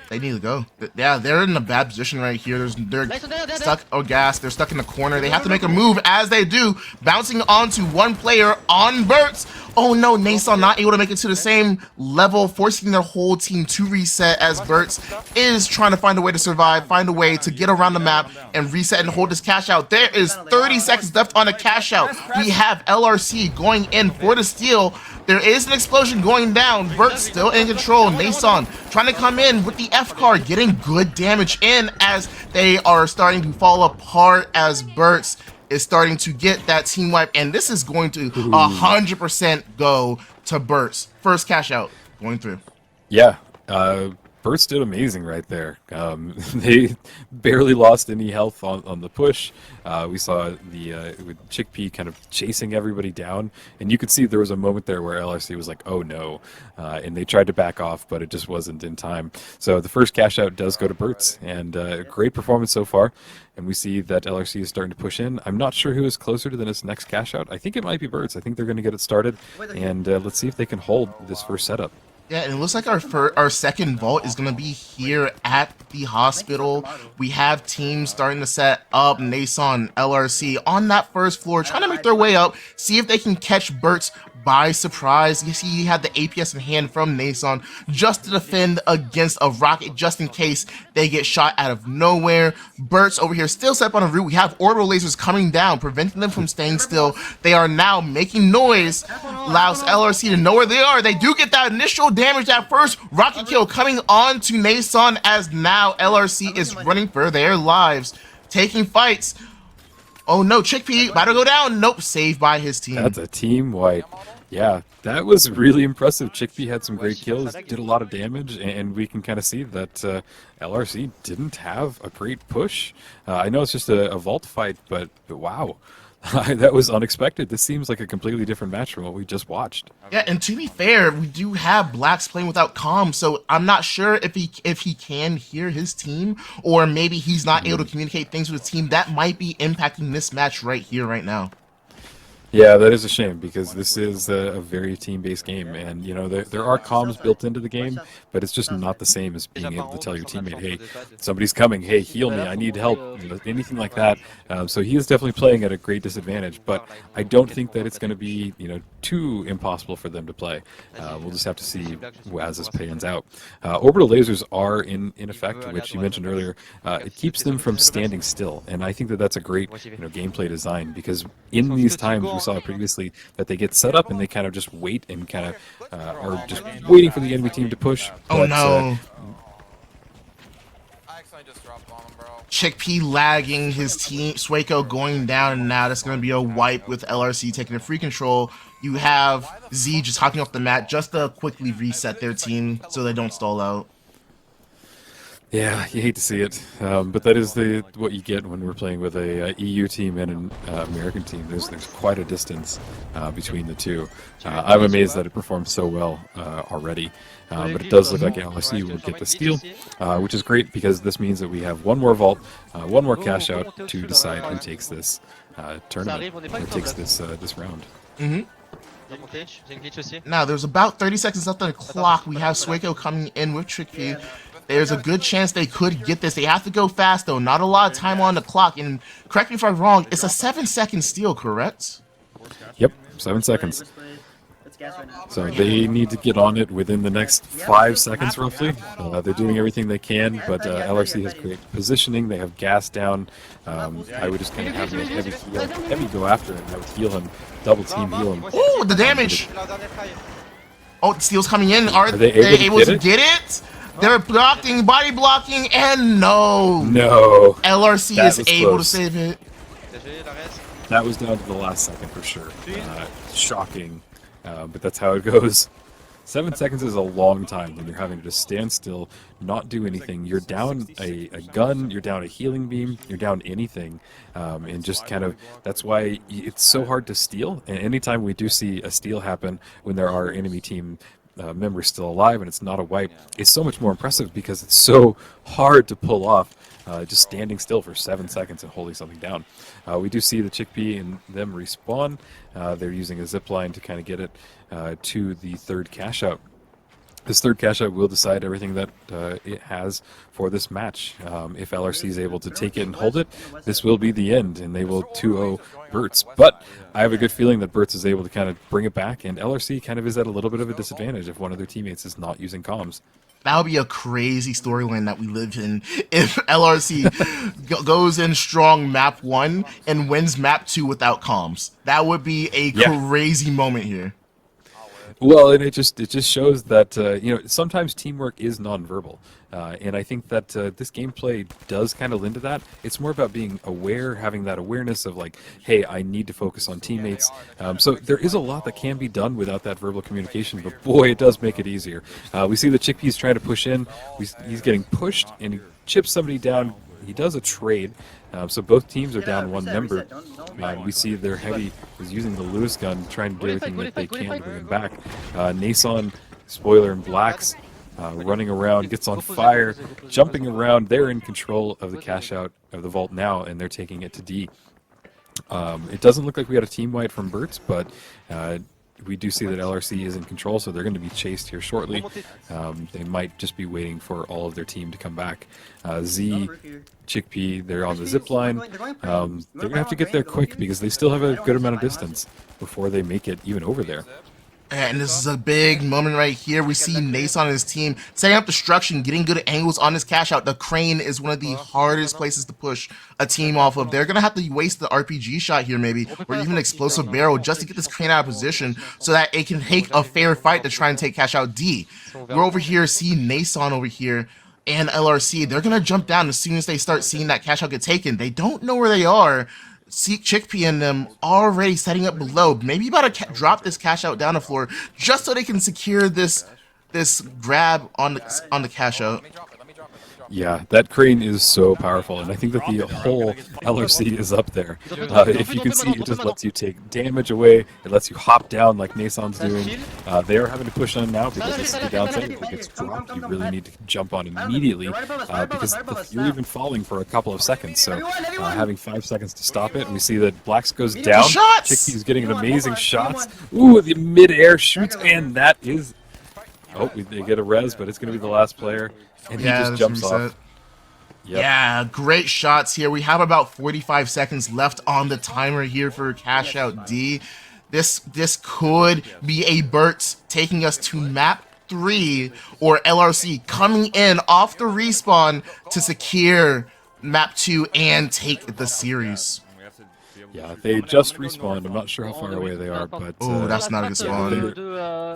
They need to go. Yeah, they're in a bad position right here. They're stuck or gas. They're stuck in the corner. They have to make a move as they do, bouncing onto one player on BURTS. Oh no, Nason not able to make it to the same level, forcing their whole team to reset as BURTS is trying to find a way to survive, find a way to get around the map and reset and hold this cash out. There is 30 seconds left on the cash out. We have LRC going in for the steal. There is an explosion going down. BURTS still in control. Nason trying to come in with the F card, getting good damage in as they are starting to fall apart as BURTS is starting to get that team wipe. And this is going to 100% go to BURTS. First cash out going through. Yeah. BURTS did amazing right there. They barely lost any health on the push. We saw with Chickpea kind of chasing everybody down, and you could see there was a moment there where LRC was like, "Oh no," and they tried to back off, but it just wasn't in time. So the first cash out does go to BURTS, and great performance so far. And we see that LRC is starting to push in. I'm not sure who is closer to this next cash out. I think it might be BURTS. I think they're going to get it started, and let's see if they can hold this first setup. Yeah, and it looks like our second vault is going to be here at the hospital. We have teams starting to set up. Nason, LRC on that first floor, trying to make their way up, see if they can catch BURTS by surprise. You see he had the APS in hand from Nason just to defend against a rocket just in case they get shot out of nowhere. BURTS over here still set up on a route. We have orbital lasers coming down, preventing them from staying still. They are now making noise. Allows LRC to know where they are. They do get that initial damage, that first rocket kill coming on to Nason, as now LRC is running for their lives, taking fights. Oh no, Chickpea about to go down. Nope, saved by his team. That's a team wipe. Yeah, that was really impressive. Chickpea had some great kills, did a lot of damage, and we can kind of see that LRC didn't have a great push. I know it's just a vault fight, but wow. That was unexpected. This seems like a completely different match from what we just watched. Yeah, and to be fair, we do have Blacks playing without comms, so I'm not sure if he can hear his team, or maybe he's not able to communicate things with his team. That might be impacting this match right here, right now. Yeah, that is a shame because this is a very team-based game, and you know there are comms built into the game, but it's just not the same as being able to tell your teammate, "Hey, somebody's coming. Hey, heal me. I need help." You know, anything like that. So he is definitely playing at a great disadvantage, but I don't think that it's going to be too impossible for them to play. We'll just have to see as this pans out. Orbital lasers are in effect, which you mentioned earlier. It keeps them from standing still, and I think that that's a great gameplay design because in these times we saw previously that they get set up and they kind of just wait and kind of are just waiting for the enemy team to push. Oh but, no. I accidentally just dropped on him, bro. Chickpea lagging his team, Sueco going down, and now that's going to be a wipe with LRC taking the free control. You have Z just hopping off the mat just to quickly reset their team so they don't stall out. Yeah, you hate to see it, but that is what you get when we're playing with a EU team and an American team. There's quite a distance between the two. I'm amazed that it performed so well already, but it does look like LRC will get the steal, which is great because this means that we have one more vault, one more cash out to decide who takes this tournament, or takes this round. Now, there's about 30 seconds left on the clock. We have Sueco coming in with Chickpea. There's a good chance they could get this. They have to go fast, though. Not a lot of time on the clock. And correct me if I'm wrong, it's a 7-second steal, correct? Yep, 7 seconds. So they need to get on it within the next 5 seconds, roughly. They're doing everything they can, but LRC has great positioning. They have gas down. I would just kind of have a heavy go after him. I would heal him, double team heal him. Ooh, the damage! Oh, the steal's coming in. Are they they able to get it? They're blocking, body blocking, and no! No! LRC That is was able close. to save it. That was down to the last second for sure. Shocking, but that's how it goes. 7 seconds is a long time when you're having to just stand still, not do anything. You're down a gun, you're down a healing beam, you're down anything, and just kind of, that's why it's so hard to steal. And anytime we do see a steal happen when there are enemy team members still alive and it's not a wipe, it's so much more impressive because it's so hard to pull off just standing still for 7 seconds and holding something down. We do see the Chickpea and them respawn. They're using a zip line to kind of get it to the third cash out. This third cash out will decide everything that it has for this match. If LRC is able to take it and hold it, this will be the end, and they will 2-0 BURTS. But I have a good feeling that BURTS is able to kind of bring it back, and LRC kind of is at a little bit of a disadvantage if one of their teammates is not using comms. That would be a crazy storyline that we live in if LRC goes in strong map 1 and wins map 2 without comms. That would be a crazy moment here. Well, and it just shows that sometimes teamwork is nonverbal, and I think that this gameplay does kind of lend to that. It's more about being aware, having that awareness of like, hey, I need to focus on teammates. So there is a lot that can be done without that verbal communication, but boy, it does make it easier. We see the Chickpea's trying to push in. He's getting pushed, and he chips somebody down. He does a trade, so both teams are down one member. We see their heavy is using the Lewis gun, trying to do everything that they can to bring him back. Nason, Spoiler, and Blacks running around, gets on fire, jumping around. They're in control of the cash out of the vault now, and they're taking it to D. It doesn't look like we got a team wipe from BURTS, but we do see that LRC is in control, so they're going to be chased here shortly. They might just be waiting for all of their team to come back. Z, Chickpea, they're on the zip line. They're going to have to get there quick because they still have a good amount of distance before they make it even over there. And this is a big moment right here. We see Nason and his team setting up destruction, getting good angles on this cash out. The crane is one of the hardest places to push a team off of. They're going to have to waste the RPG shot here maybe, or even explosive barrel just to get this crane out of position so that it can take a fair fight to try and take cash out D. We're over here, see Nason over here and LRC. They're going to jump down as soon as they start seeing that cash out get taken. They don't know where they are. See Chickpea and them already setting up below. Maybe about to drop this cash out down the floor just so they can secure this grab on the cash out. Yeah, that crane is so powerful, and I think that the whole LRC is up there. If you can see, it just lets you take damage away. It lets you hop down like Nason's doing. They are having to push on now because this is the downside. If it gets dropped, you really need to jump on immediately because you're even falling for a couple of seconds. So having 5 seconds to stop it, and we see that Blacks goes down. Shots! Chickpea's getting an amazing shots. Ooh, the mid-air shoots, and that is... Oh, they get a res, but it's going to be the last player. And he just jumps off. Yep. Yeah, great shots here. We have about 45 seconds left on the timer here for Cash Out D. This could be a BURTS taking us to map 3 or LRC coming in off the respawn to secure map 2 and take the series. Yeah, they just respawned. I'm not sure how far away they are, but oh, that's not a good spawn.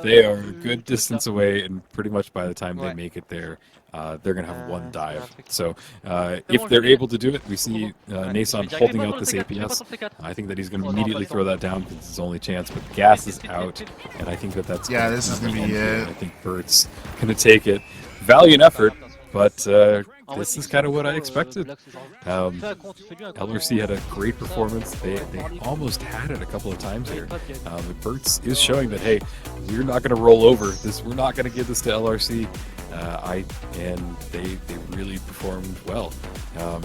They are a good distance away, and pretty much by the time they make it there, they're going to have one dive. So if they're able to do it, we see Nason holding out this APS. I think that he's going to immediately throw that down because it's his only chance, but gas is out, and I think that that's... Yeah, this is going to be it. I think BURTS going to take it. Valiant effort, but this is kind of what I expected. LRC had a great performance. They almost had it a couple of times here. BURTS is showing that, hey, we're not going to roll over this. We're not going to give this to LRC. And they really performed well.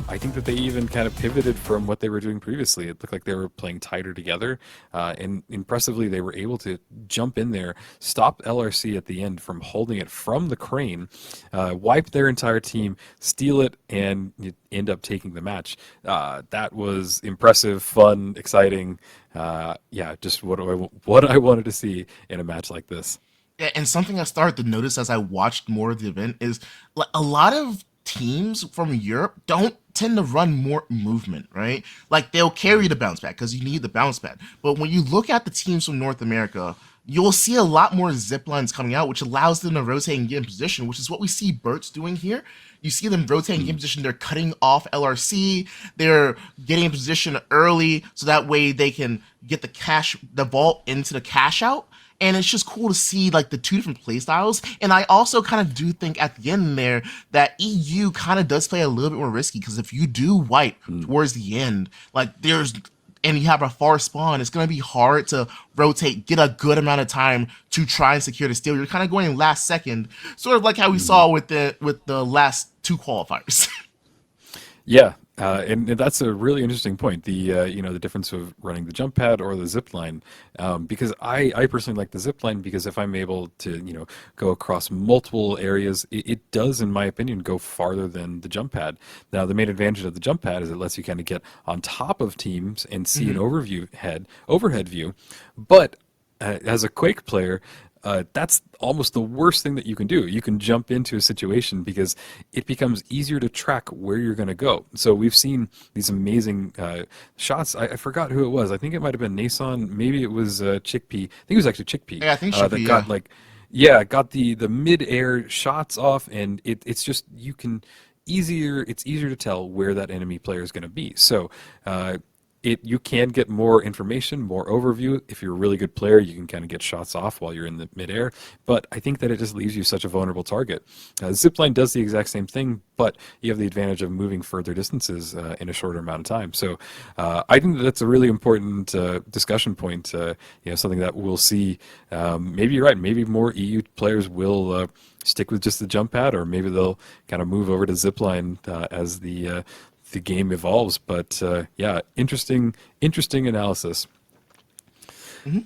I think that they even kind of pivoted from what they were doing previously. It looked like they were playing tighter together, and impressively they were able to jump in there, stop LRC at the end from holding it from the crane, wipe their entire team, steal it, and end up taking the match. That was impressive, fun, exciting. Yeah, just what I wanted to see in a match like this. Yeah, and something I started to notice as I watched more of the event is like a lot of teams from Europe don't tend to run more movement, right? Like they'll carry the bounce pad because you need the bounce pad. But when you look at the teams from North America, you'll see a lot more zip lines coming out, which allows them to rotate and get in position, which is what we see BURTS doing here. You see them rotating in position. They're cutting off LRC. They're getting in position early so that way they can get the vault into the cash out. And it's just cool to see like the two different play styles. And I also kind of do think at the end there that EU kind of does play a little bit more risky because if you do wipe towards the end, like and you have a far spawn, it's going to be hard to rotate, get a good amount of time to try and secure the steal. You're kind of going last second, sort of like how we saw with the last 2 qualifiers. Yeah. And that's a really interesting point. The difference of running the jump pad or the zip line, because I personally like the zip line because if I'm able to go across multiple areas, it does, in my opinion, go farther than the jump pad. Now the main advantage of the jump pad is it lets you kind of get on top of teams and see an overhead view, but as a Quake player, that's almost the worst thing that you can do. You can jump into a situation because it becomes easier to track where you're going to go. So we've seen these amazing shots. I forgot who it was. I think it might have been Nason. Maybe it was Chickpea. I think it was actually Chickpea. Yeah, I think Chickpea, got the mid-air shots off, and it's just it's easier to tell where that enemy player is going to be. So you can get more information, more overview. If you're a really good player, you can kind of get shots off while you're in the midair. But I think that it just leaves you such a vulnerable target. Zipline does the exact same thing, but you have the advantage of moving further distances in a shorter amount of time. So I think that's a really important discussion point. Something that we'll see. Maybe you're right. Maybe more EU players will stick with just the jump pad, or maybe they'll kind of move over to zipline as the game evolves. But yeah, interesting analysis. Mm-hmm.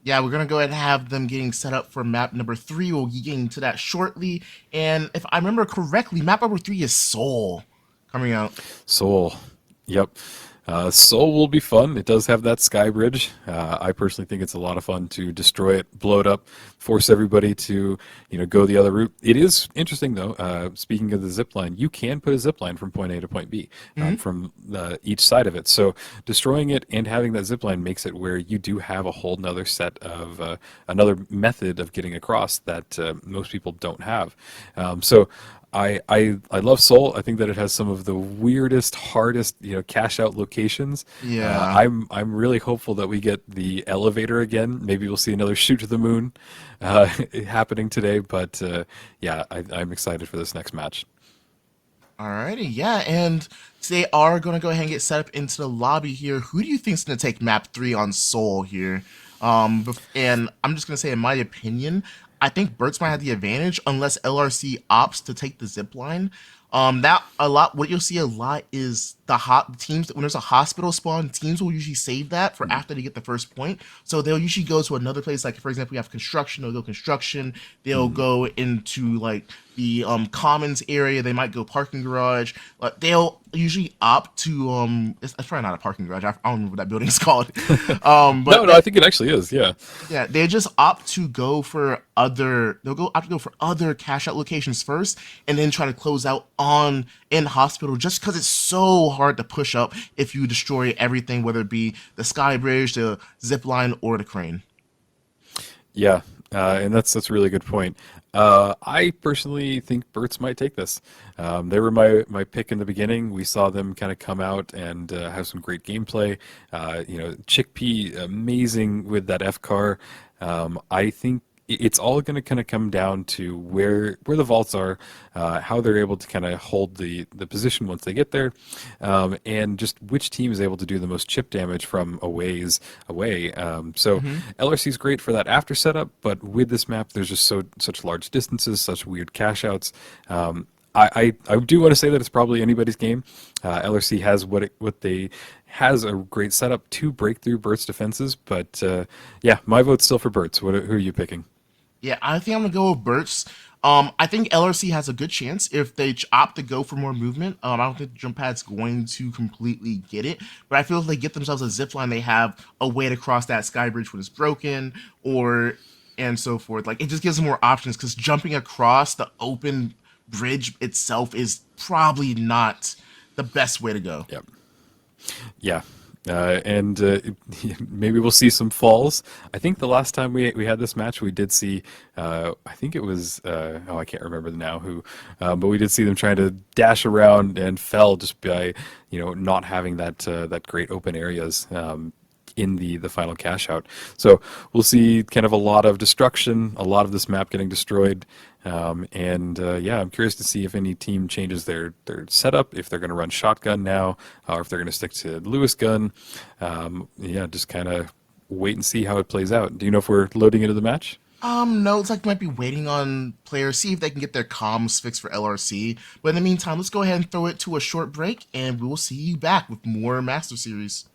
Yeah, we're gonna go ahead and have them getting set up for map number 3. We'll be getting to that shortly. And if I remember correctly, map number 3 is Seoul coming out. Seoul, yep. Seoul will be fun. It does have that sky bridge. I personally think it's a lot of fun to destroy it, blow it up, force everybody to go the other route. It is interesting though. Speaking of the zip line, you can put a zip line from point A to point B from each side of it. So destroying it and having that zip line makes it where you do have a whole nother set of another method of getting across that most people don't have. So I love Seoul. I think that it has some of the weirdest, hardest, cash out locations. Yeah. I'm really hopeful that we get the elevator again. Maybe we'll see another shoot to the moon happening today. But yeah, I'm excited for this next match. Alrighty, yeah, and they are going to go ahead and get set up into the lobby here. Who do you think is going to take map 3 on Seoul here? And I'm just going to say, in my opinion, I think BURTS might have the advantage unless LRC opts to take the zip line. That a lot. What you'll see a lot is the hot teams when there's a hospital spawn. Teams will usually save that for after they get the first point. So they'll usually go to another place. Like for example, we have construction. They'll go construction. They'll go into like the commons area. They might go parking garage. They'll usually opt to it's probably not a parking garage. I don't remember what that building is called. But No, I think it actually is. Yeah. yeah, they just opt to go for other. They'll go opt to go for other cash out locations first, and then try to close out on in hospital. Just because it's so hard to push up if you destroy everything, whether it be the sky bridge, the zip line, or the crane. Yeah, and that's a really good point. I personally think BURTS might take this. They were my pick in the beginning. We saw them kind of come out and have some great gameplay. Chickpea amazing with that F car. I think it's all going to kind of come down to where the vaults are, how they're able to kind of hold the position once they get there, and just which team is able to do the most chip damage from a ways away. So LRC is great for that after setup, but with this map, there's just such large distances, such weird cash outs. I do want to say that it's probably anybody's game. LRC has has a great setup to break through BURTS defenses, but yeah, my vote's still for BURTS. Who are you picking? Yeah, I think I'm gonna go with BURTS. I think LRC has a good chance if they opt to go for more movement. I don't think the jump pad's going to completely get it, but I feel if they get themselves a zip line, they have a way to cross that sky bridge when it's broken, or and so forth. Like it just gives them more options because jumping across the open bridge itself is probably not the best way to go. Yep. Yeah. And maybe we'll see some falls. I think the last time we had this match, we did see, I think it was, I can't remember now who, but we did see them trying to dash around and fell just by, not having that great open areas. In the final cash out. So we'll see kind of a lot of destruction, a lot of this map getting destroyed. Yeah, I'm curious to see if any team changes their setup, if they're going to run shotgun now, or if they're going to stick to Lewis gun. Yeah, just kind of wait and see how it plays out. Do you know if we're loading into the match? No, it's like might be waiting on players, see if they can get their comms fixed for LRC. But in the meantime, let's go ahead and throw it to a short break, and we will see you back with more Master Series.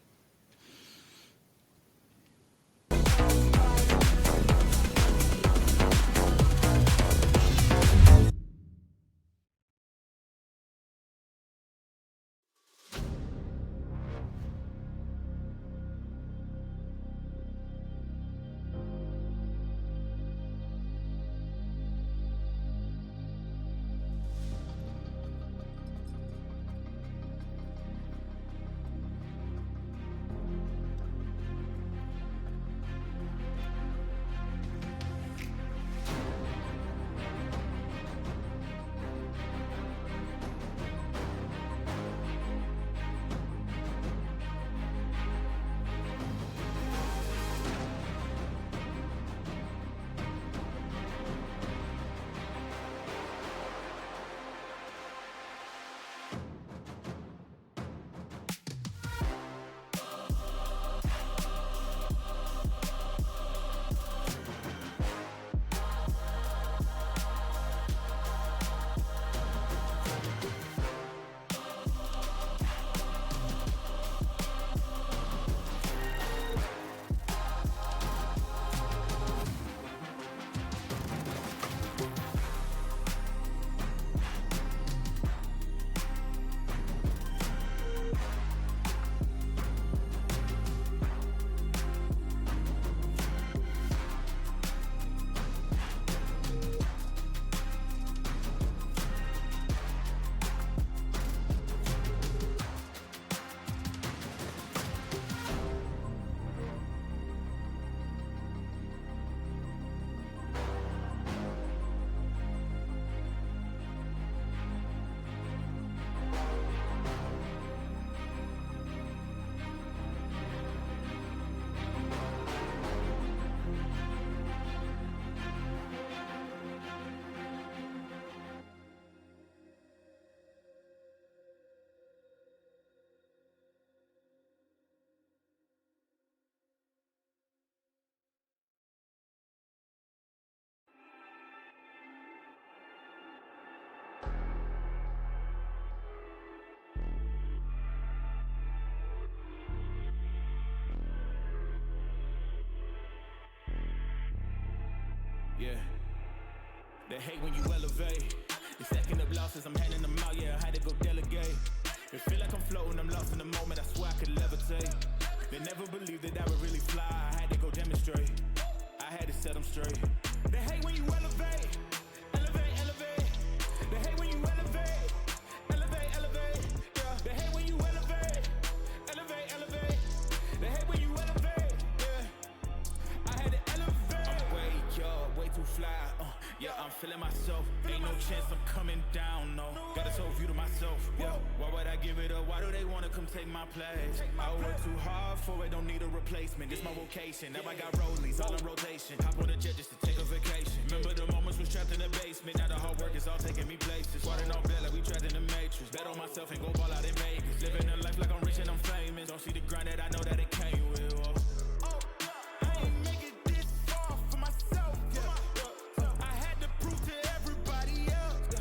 Yeah. They hate when you elevate. They stacking up losses, I'm handing them out, yeah, I had to go delegate. It feel like I'm floating, I'm lost in the moment, I swear I could levitate. They never believed that I would really fly, I had to go demonstrate. I had to set them straight. They hate when you elevate. Elevate, elevate. They hate when you elevate. Elevate, elevate. Yeah. They hate when you elevate. Elevate, elevate. They hate when you elevate. Yeah. I had to elevate. I'm way too fly. Yeah, I'm feeling myself. Ain't no chance I'm coming down, no. Got a soul view to myself. Yeah. Why would I give it up? Why do they wanna come take my place? I work too hard for it, don't need a replacement. This my vocation. Now I got rollies all in rotation. Hop on a jet just to take a vacation. Remember the moments was trapped in the basement. Now the hard work is all taking me places. Water on bed like we trapped in the matrix. Bet on myself and go ball out in Vegas. Living a life like I'm rich and I'm famous. Don't see the grind that I know that it came with. I ain't make it this far for myself. Yeah. I had to prove to everybody else.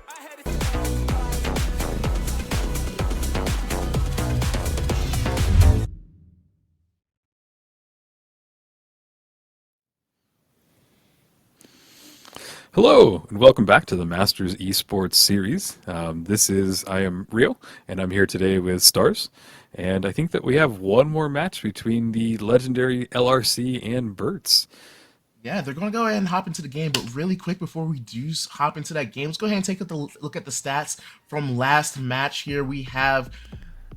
I had to. Hello, and welcome back to the Masters Esports series. I am Rio, and I'm here today with Stars. And I think that we have one more match between the legendary LRC and BURTS. Yeah, they're going to go ahead and hop into the game, but really quick before we do hop into that game, let's go ahead and take a look at the stats from last match here. We have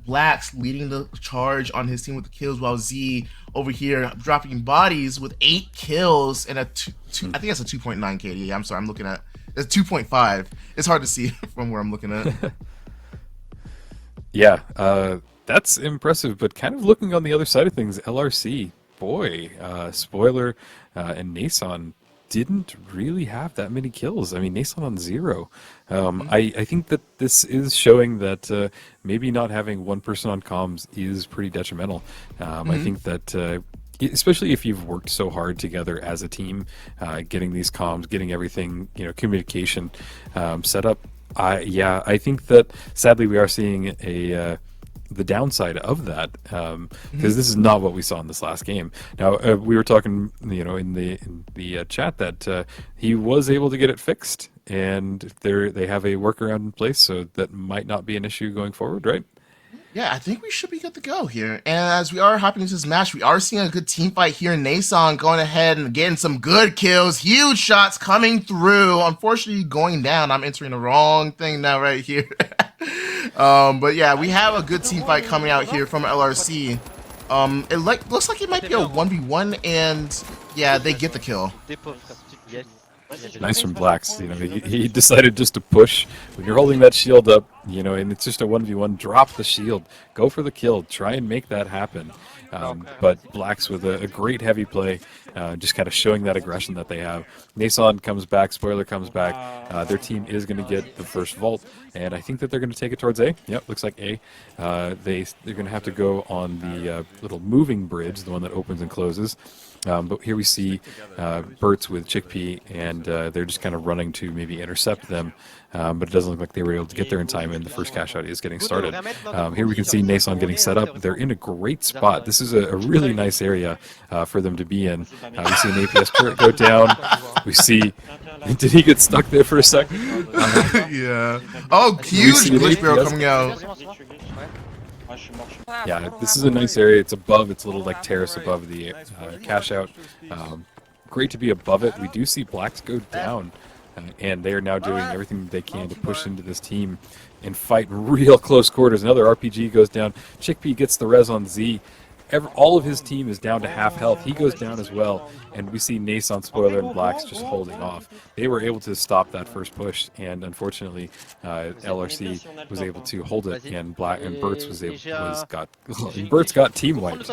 Blacks leading the charge on his team with the kills, while Z over here dropping bodies with 8 kills and I think that's a 2.9 KD. I'm sorry, I'm looking at it's 2.5. It's hard to see from where I'm looking at. Yeah, that's impressive, but kind of looking on the other side of things, LRC, boy, Spoiler and Nason didn't really have that many kills. I mean, Nason on 0. I think that this is showing that maybe not having one person on comms is pretty detrimental. I think that especially if you've worked so hard together as a team, getting these comms, getting everything, communication set up. I think that sadly we are seeing the downside of that, because this is not what we saw in this last game. Now we were talking, in the chat that he was able to get it fixed, and they have a workaround in place, so that might not be an issue going forward, right? Yeah, I think we should be good to go here. And as we are hopping into this match, we are seeing a good team fight here. Nason going ahead and getting some good kills. Huge shots coming through. Unfortunately, going down. I'm entering the wrong thing now right here. But yeah, we have a good team fight coming out here from LRC. It looks like it might be a 1v1, and yeah, they get the kill. Yes. Nice from Blacks. He decided just to push. When you're holding that shield up, and it's just a 1v1, drop the shield, go for the kill, try and make that happen. But Blacks with a great heavy play, just kind of showing that aggression that they have. Nason comes back, Spoiler comes back. Their team is going to get the first vault, and I think that they're going to take it towards A. Yep, looks like A. They're going to have to go on the little moving bridge, the one that opens and closes. But here we see BURTS with Chickpea, and they're just kind of running to maybe intercept them. But it doesn't look like they were able to get there in time, and the first cash out is getting started. Here we can see Nason getting set up. They're in a great spot. This is a really nice area for them to be in. We see an APS turret go down. We see... Did he get stuck there for a second? Yeah. Oh, huge glitch barrel coming out. Yeah, this is a nice area. It's above, it's a little like terrace above the cash out. Great to be above it. We do see Blacks go down, and they are now doing everything they can to push into this team and fight real close quarters. Another RPG goes down. Chickpea gets the res on Z. All of his team is down to half health. He goes down as well, and we see Nason, Spoiler, and Blacks just holding off. They were able to stop that first push, and unfortunately, LRC was able to hold it, and BURTS BURTS got team wiped.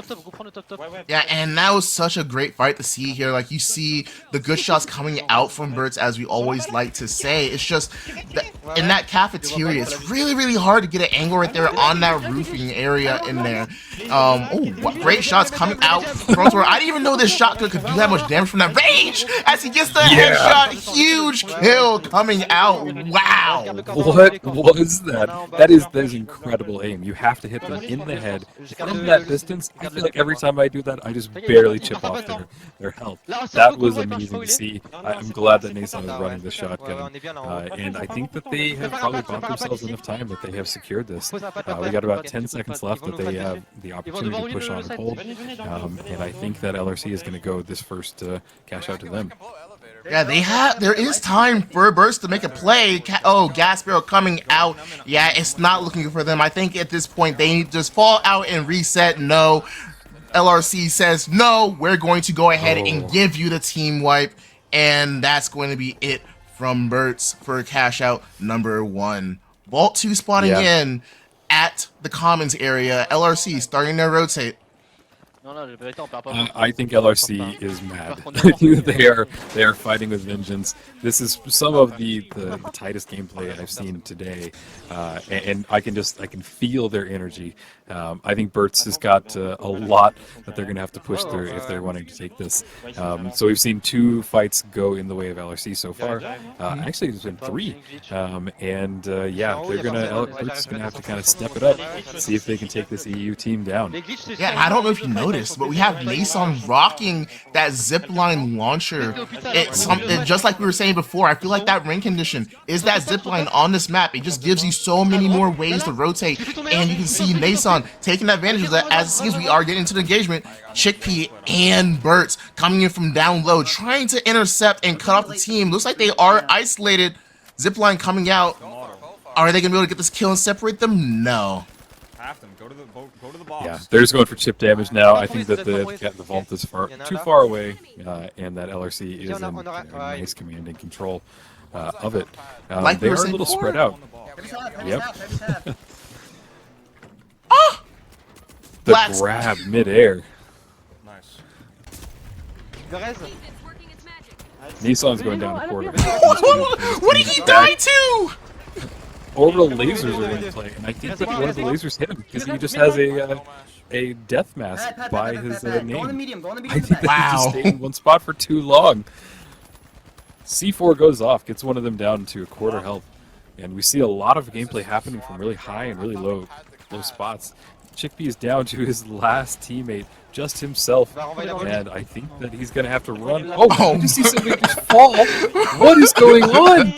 Yeah, and that was such a great fight to see here. Like, you see the good shots coming out from BURTS, as we always like to say. It's just that in that cafeteria, it's really, really hard to get an angle right there on that roofing area in there. Oh, Great shots coming out from Toro. I didn't even know this shotgun could do that much damage from that range as he gets the headshot. Huge kill coming out. Wow. What was that? That is incredible aim. You have to hit them in the head from that distance. I feel like every time I do that, I just barely chip off their health. That was amazing to see. I'm glad that Nason is running the shotgun, and I think that they have probably bought themselves enough time that they have secured this. We got about 10 seconds left that they have the opportunity to push on and hold, and I think that LRC is going to go this first cash out to them. Yeah, there is time for BURTS to make a play. Oh, Gas Barrel coming out. Yeah, it's not looking good for them. I think at this point they need to just fall out and reset. No. LRC says, no, we're going to go ahead and give you the team wipe. And that's going to be it from BURTS for cash out number 1. Vault 2 spawning in at the commons area. LRC starting to rotate. I think LRC is mad. I think that they are fighting with vengeance. This is some of the tightest gameplay I've seen today, and I can feel their energy. I think BURTS has got a lot that they're going to have to push through if they're wanting to take this. So we've seen 2 fights go in the way of LRC so far. Actually, there's been 3, and yeah, BURTS is going to have to kind of step it up, see if they can take this EU team down. Yeah, I don't know if you noticed, but we have Nason rocking that zipline launcher. It's something just like we were saying before. I feel like that ring condition is that zipline on this map. It just gives you so many more ways to rotate, and you can see Nason taking advantage of that. As it seems we are getting into the engagement, Chickpea and BURTS coming in from down low, trying to intercept and cut off the team. Looks like they are isolated. Zipline coming out. Are they gonna be able to get this kill and separate them? No. Go to the box. Yeah, they're just going for chip damage now. I think that the vault is too far away, and that LRC is in nice command and control of it. They are a little spread out. Yep. The grab midair. Nice. Nissan's going down the quarter. What did he die to? Orbital lasers are in play, and I think that one of the lasers hit him because he just has a death mask by his name. I think that he just stayed in one spot for too long. C4 goes off, gets one of them down to a quarter health, and we see a lot of gameplay happening from really high and really low spots. Chickpea is down to his last teammate, just himself, and I think that he's gonna have to run. Oh, I just see somebody just fall. What is going on?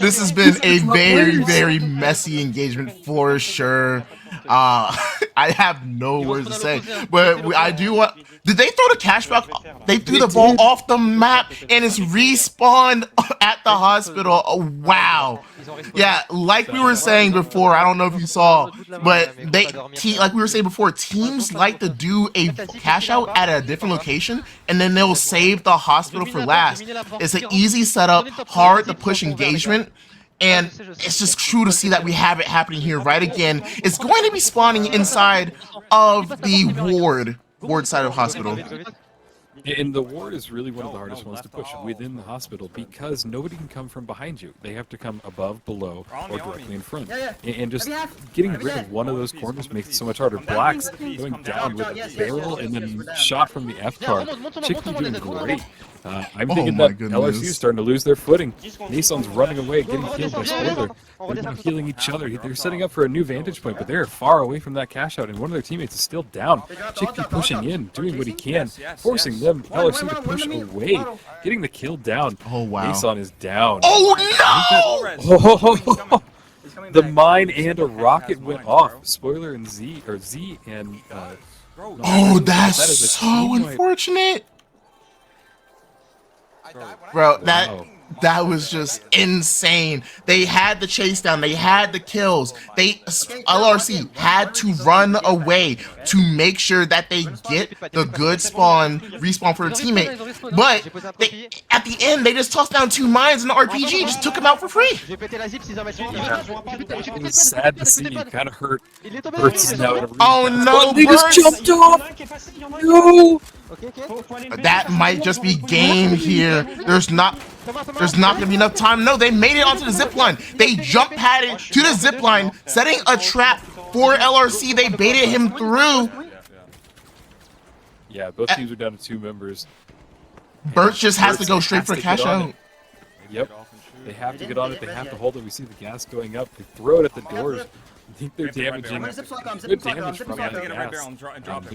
This has been a very, very messy engagement for sure. I have no words to say, but I do want. Did they throw the cashback? They threw the ball off the map and it's respawned at the hospital. Oh, wow. Yeah, like we were saying before, I don't know if you saw, but like we were saying before, teams like to do a cash out at a different location and then they'll save the hospital for last. It's an easy setup, hard to push engagement. And it's just true to see that we have it happening here right again. It's going to be spawning inside of the ward side of hospital. And the ward is really one of the hardest ones to push within the hospital because nobody can come from behind you. They have to come above, below, or directly in front. And just getting rid of one of those corners makes it so much harder. Black's going down with a barrel and then shot from the F car. Chickpea doing great. I'm thinking that LRC is starting to lose their footing. Nissan's running away, getting killed by Spoiler. They're now healing each other. They're setting up for a new vantage point, but they're far away from that cash out, and one of their teammates is still down. Chickpea pushing in, doing what he can, forcing them, LRC, to push away, getting the kill down. Oh, wow. Nissan is down. Oh, no! Oh, the mine and a rocket went off. Spoiler and Z and... oh, that's so unfortunate. Bro, that was just insane. They had the chase down. They had the kills. LRC had to run away to make sure that they get the good respawn for their teammate. But at the end, they just tossed down 2 mines and the RPG just took them out for free. It was sad to see. Kind of hurt. BURTS is now in a oh no, they just jumped off. No. That might just be game here. There's not gonna be enough time. No, they made it onto the zip line. They jump padded to the zip line, setting a trap for LRC. They baited him through. Yeah, both teams are down to 2 members. BURTS just has to BURTS go straight has for to cash get on out. it. Yep. They have to get on it. They have to hold it. We see the gas going up. They throw it at the doors. I think they're damaging good damage from that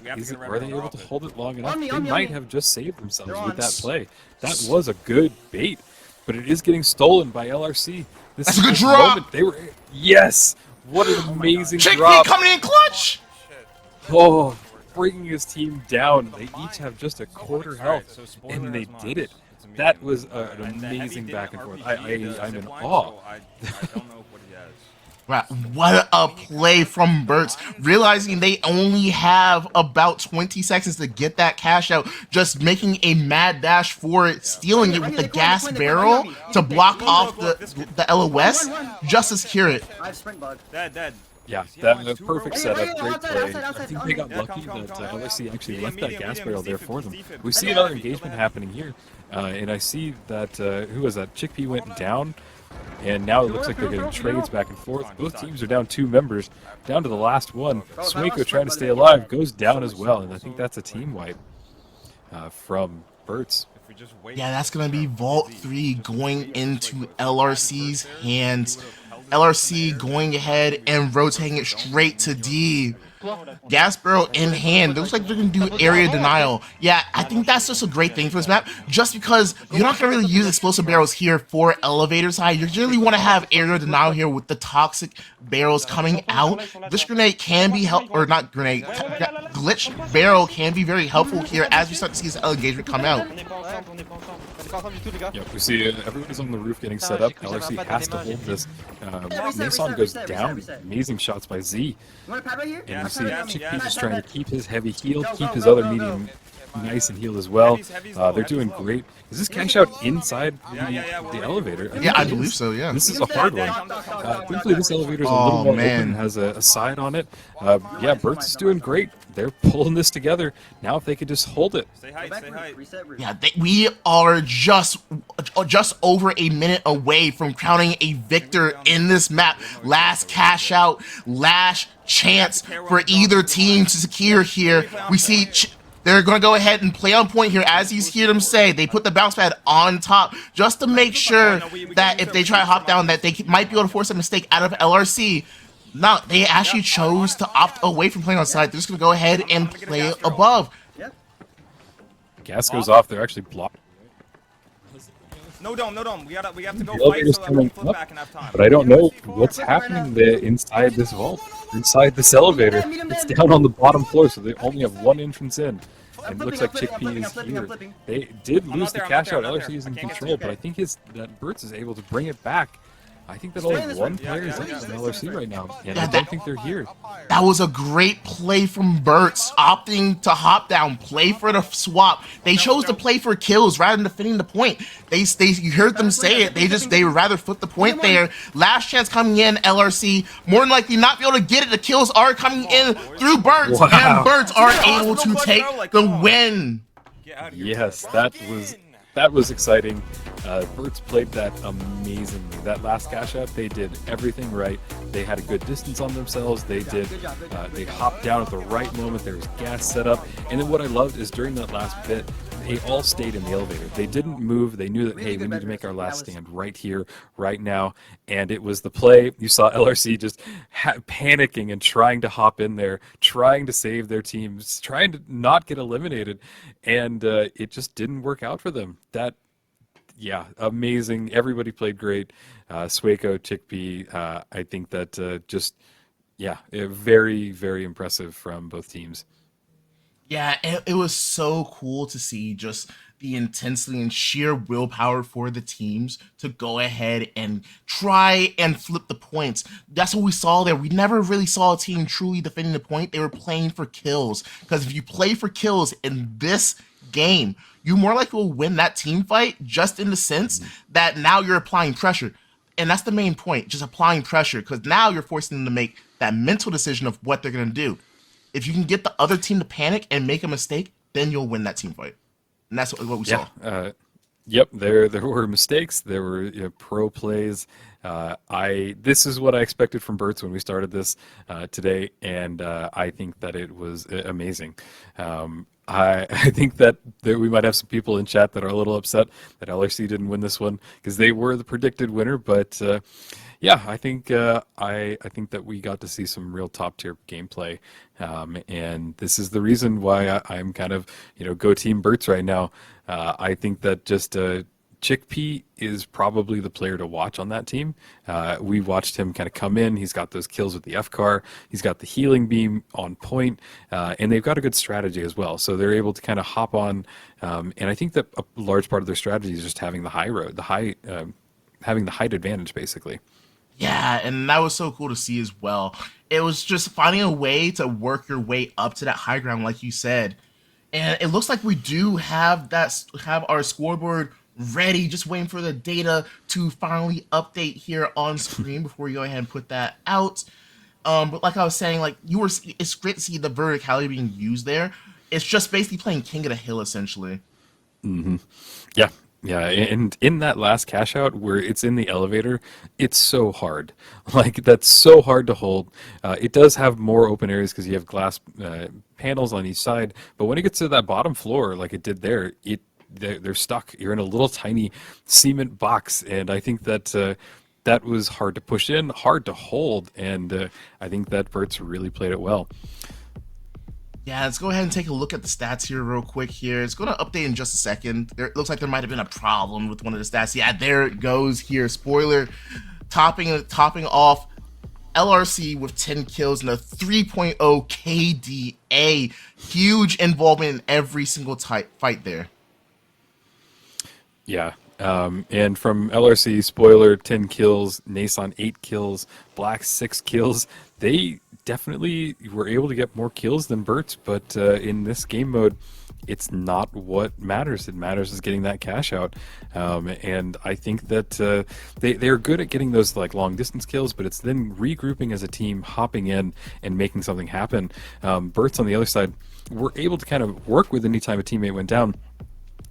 gas. Are they able to hold it long enough? They might have just saved themselves with that play. That was a good bait, but it is getting stolen by LRC. This That's is a good the drop. moment they were. Yes, what an amazing Chickpea drop! coming in clutch. Oh, bringing his team down. They each have just a quarter health, and they did it. That was an amazing back and forth. I'm in awe. I don't know what he has. Wow, what a play from BURTS, realizing they only have about 20 seconds to get that cash out, just making a mad dash for it, stealing it with the gas barrel to block off the LOS, just to secure it. I have sprint bug. Dead. Yeah, that was a perfect setup, great play. I think they got lucky that LRC actually left that gas barrel there for them. We see another engagement happening here, and I see that, who was that? Chickpea went down, and now it looks like they're getting trades back and forth. Both teams are down 2 members, down to the last one. Sueco trying to stay alive, goes down as well, and I think that's a team wipe from BURTS. Yeah, that's going to be Vault 3 going into LRC's hands. LRC going ahead and rotating it straight to D. Gas barrel in hand. Looks like they're going to do area denial. Yeah, I think that's just a great thing for this map. Just because you're not going to really use explosive barrels here for elevator side. You generally want to have area denial here with the toxic barrels coming out. This grenade can be or not grenade. Glitch barrel can be very helpful here as we start to see this engagement come out. Yep, we see everybody's on the roof getting set up. LRC has to hold this. Mason goes down. Amazing shots by Z. And we see Chickpea just trying to keep his heavy healed, keep his other medium nice and healed as well. They're doing great. Is this cash out inside the elevator? Yeah, I believe so, yeah. This is a hard one. Thankfully, this elevator is a little more open, has a side on it. Yeah, BURTS is doing great. They're pulling this together. Now if they could just hold it. Yeah, we are just over a minute away from crowning a victor in this map. Last cash out, last chance for either team to secure here. We see they're going to go ahead and play on point here. As you hear them say, they put the bounce pad on top just to make sure that if they try to hop down, that they might be able to force a mistake out of LRC. No, they actually chose to opt away from playing on side. They're just going to go ahead and play above. Gas goes off. They're actually blocked. No dome. We have to go The fight elevator's so that we can coming flip up, back and have time. but I don't know what's happening there inside this vault, inside this elevator. It's down on the bottom floor, so they only have one entrance in. And it looks like Chickpea is here. They did lose the cash out. LRC is in control, but I think that BURTS is able to bring it back. I think that only one player is in LRC right now, and I don't think they're here. That was a great play from BURTS, opting to hop down, play for the swap. They chose to play for kills rather than defending the point. You heard them say it. They would rather flip the point there. Last chance coming in, LRC more than likely not be able to get it. The kills are coming in through BURTS, and BURTS are able to take the win. Yes, that was exciting. BURTS played that amazingly. That last cash out, they did everything right. They had a good distance on themselves. They hopped down at the right moment. There was gas set up. And then what I loved is during that last bit, they all stayed in the elevator. They didn't move. They knew that, hey, we need to make our last stand right here, right now. And it was the play. You saw LRC just panicking and trying to hop in there, trying to save their teams, trying to not get eliminated. And it just didn't work out for them. Yeah, amazing. Everybody played great. Sueco, Chickpea, I think that very, very impressive from both teams. Yeah, it was so cool to see just the intensity and sheer willpower for the teams to go ahead and try and flip the points. That's what we saw there. We never really saw a team truly defending the point. They were playing for kills. Because if you play for kills in this game, you more likely will win that team fight, just in the sense that now you're applying pressure. And that's the main point, just applying pressure, because now you're forcing them to make that mental decision of what they're going to do. If you can get the other team to panic and make a mistake, then you'll win that team fight. And that's what we saw. Yep, there were mistakes. There were pro plays. This is what I expected from BURTS when we started this today, and I think that it was amazing. I think that we might have some people in chat that are a little upset that LRC didn't win this one because they were the predicted winner. But yeah, I think I think that we got to see some real top tier gameplay, and this is the reason why I'm kind of go Team Burts right now. I think that just Chickpea is probably the player to watch on that team. We watched him kind of come in. He's got those kills with the F car. He's got the healing beam on point, and they've got a good strategy as well. So they're able to kind of hop on. And I think that a large part of their strategy is just having the high road, having the height advantage, basically. Yeah, and that was so cool to see as well. It was just finding a way to work your way up to that high ground, like you said. And it looks like we do have our scoreboard ready, just waiting for the data to finally update here on screen before we go ahead and put that out. But like I was saying, it's great to see the verticality being used there. It's just basically playing King of the Hill, essentially. Yeah, yeah, and in that last cash out where it's in the elevator, it's so hard. Like that's so hard to hold. It does have more open areas because you have glass panels on each side, but when it gets to that bottom floor, like it did there, they're stuck. You're in a little tiny cement box, and I think that that was hard to push in, hard to hold, and I think that Burts really played it well. Yeah, let's go ahead and take a look at the stats here real quick here. It's going to update in just a second. It looks like there might have been a problem with one of the stats. Yeah, there it goes here. Spoiler, topping off LRC with 10 kills and a 3.0 KDA. Huge involvement in every single fight there. Yeah. And from LRC, spoiler, 10 kills, Nason 8 kills, Black 6 kills. They definitely were able to get more kills than Burts, but in this game mode, it's not what matters. It matters is getting that cash out. And I think that they're good at getting those like long distance kills, but it's then regrouping as a team, hopping in and making something happen. Burts on the other side were able to kind of work with any time a teammate went down.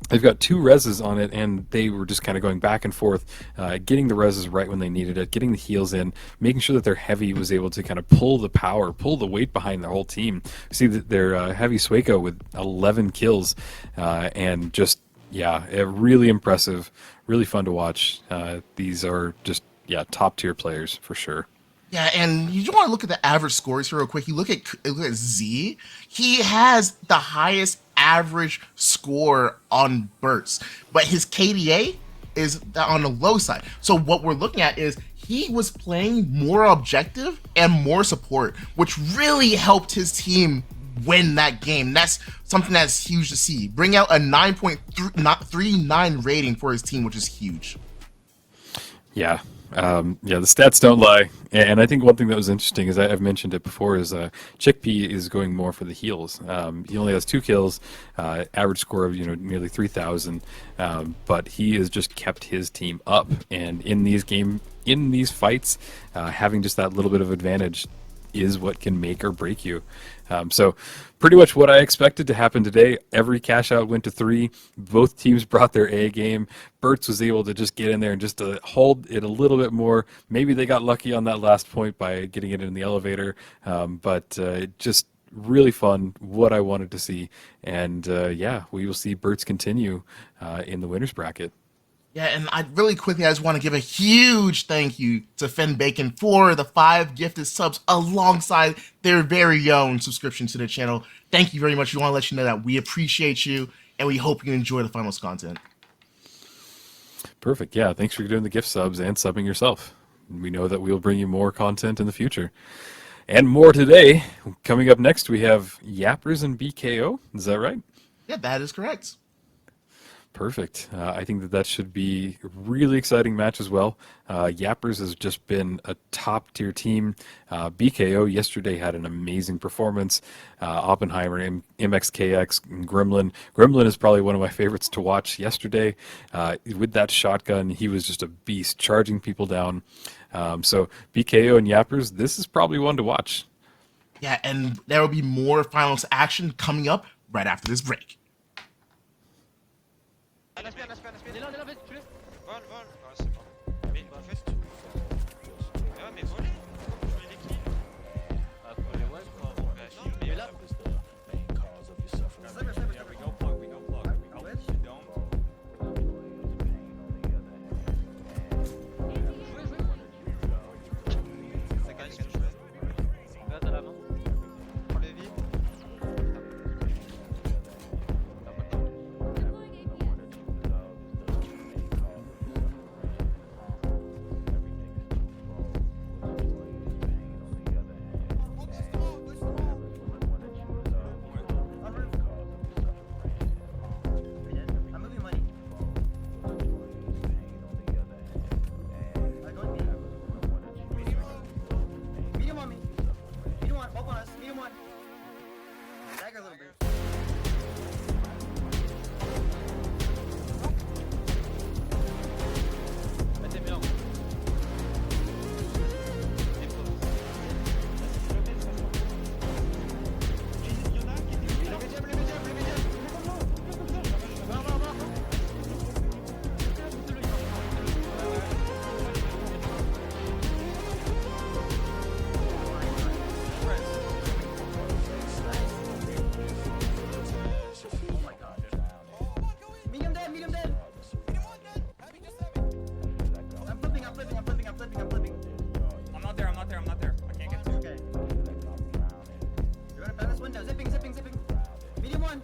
They've got 2 reses on it, and they were just kind of going back and forth, getting the reses right when they needed it, getting the heals in, making sure that their heavy was able to kind of pull the power, pull the weight behind the whole team. See that their heavy Sueco with 11 kills, and just, yeah, really impressive, really fun to watch. These are just, yeah, top tier players for sure. Yeah, and you just want to look at the average scores here real quick. You look at Z. He has the highest average score on Burts, but his KDA is on the low side. So what we're looking at is he was playing more objective and more support, which really helped his team win that game. That's something that's huge to see. Bring out a 9.39 rating for his team, which is huge. Yeah. Yeah, the stats don't lie, and I think one thing that was interesting is I've mentioned it before is Chickpea is going more for the heals. He only has 2 kills, average score of nearly 3,000, but he has just kept his team up. And in these fights, having just that little bit of advantage is what can make or break you. So pretty much what I expected to happen today. Every cash out went to 3. Both teams brought their A game. Burts was able to just get in there and just to hold it a little bit more. Maybe they got lucky on that last point by getting it in the elevator, but just really fun, what I wanted to see. And yeah, we will see Burts continue in the winners bracket. Yeah, and I just want to give a huge thank you to Finn Bacon for the 5 gifted subs alongside their very own subscription to the channel. Thank you very much. We want to let you know that we appreciate you, and we hope you enjoy the finals content. Perfect. Yeah, thanks for doing the gift subs and subbing yourself. We know that we'll bring you more content in the future. And more today. Coming up next, we have Yappers and BKO. Is that right? Yeah, that is correct. Perfect. I think that should be a really exciting match as well. Yappers has just been a top tier team. BKO yesterday had an amazing performance. Oppenheimer, MXKX, and Gremlin. Gremlin is probably one of my favorites to watch yesterday. With that shotgun, he was just a beast, charging people down. So BKO and Yappers, this is probably one to watch. Yeah, and there will be more finals action coming up right after this break. Laisse bien, il est là, vite, tue-le. Vol. Ah, c'est bon. Mais en fait. Ah, mais volez. Volez les kills. Ah, faut les ouais, quoi. Bah, non, mais là. on us. Medium one. Dagger a little bit. Vas-y, bien. Oh my god. Medium dead, medium dead. I'm flipping. I'm not there. I can't get to. Okay. You're gonna find this window. Zipping. Medium one.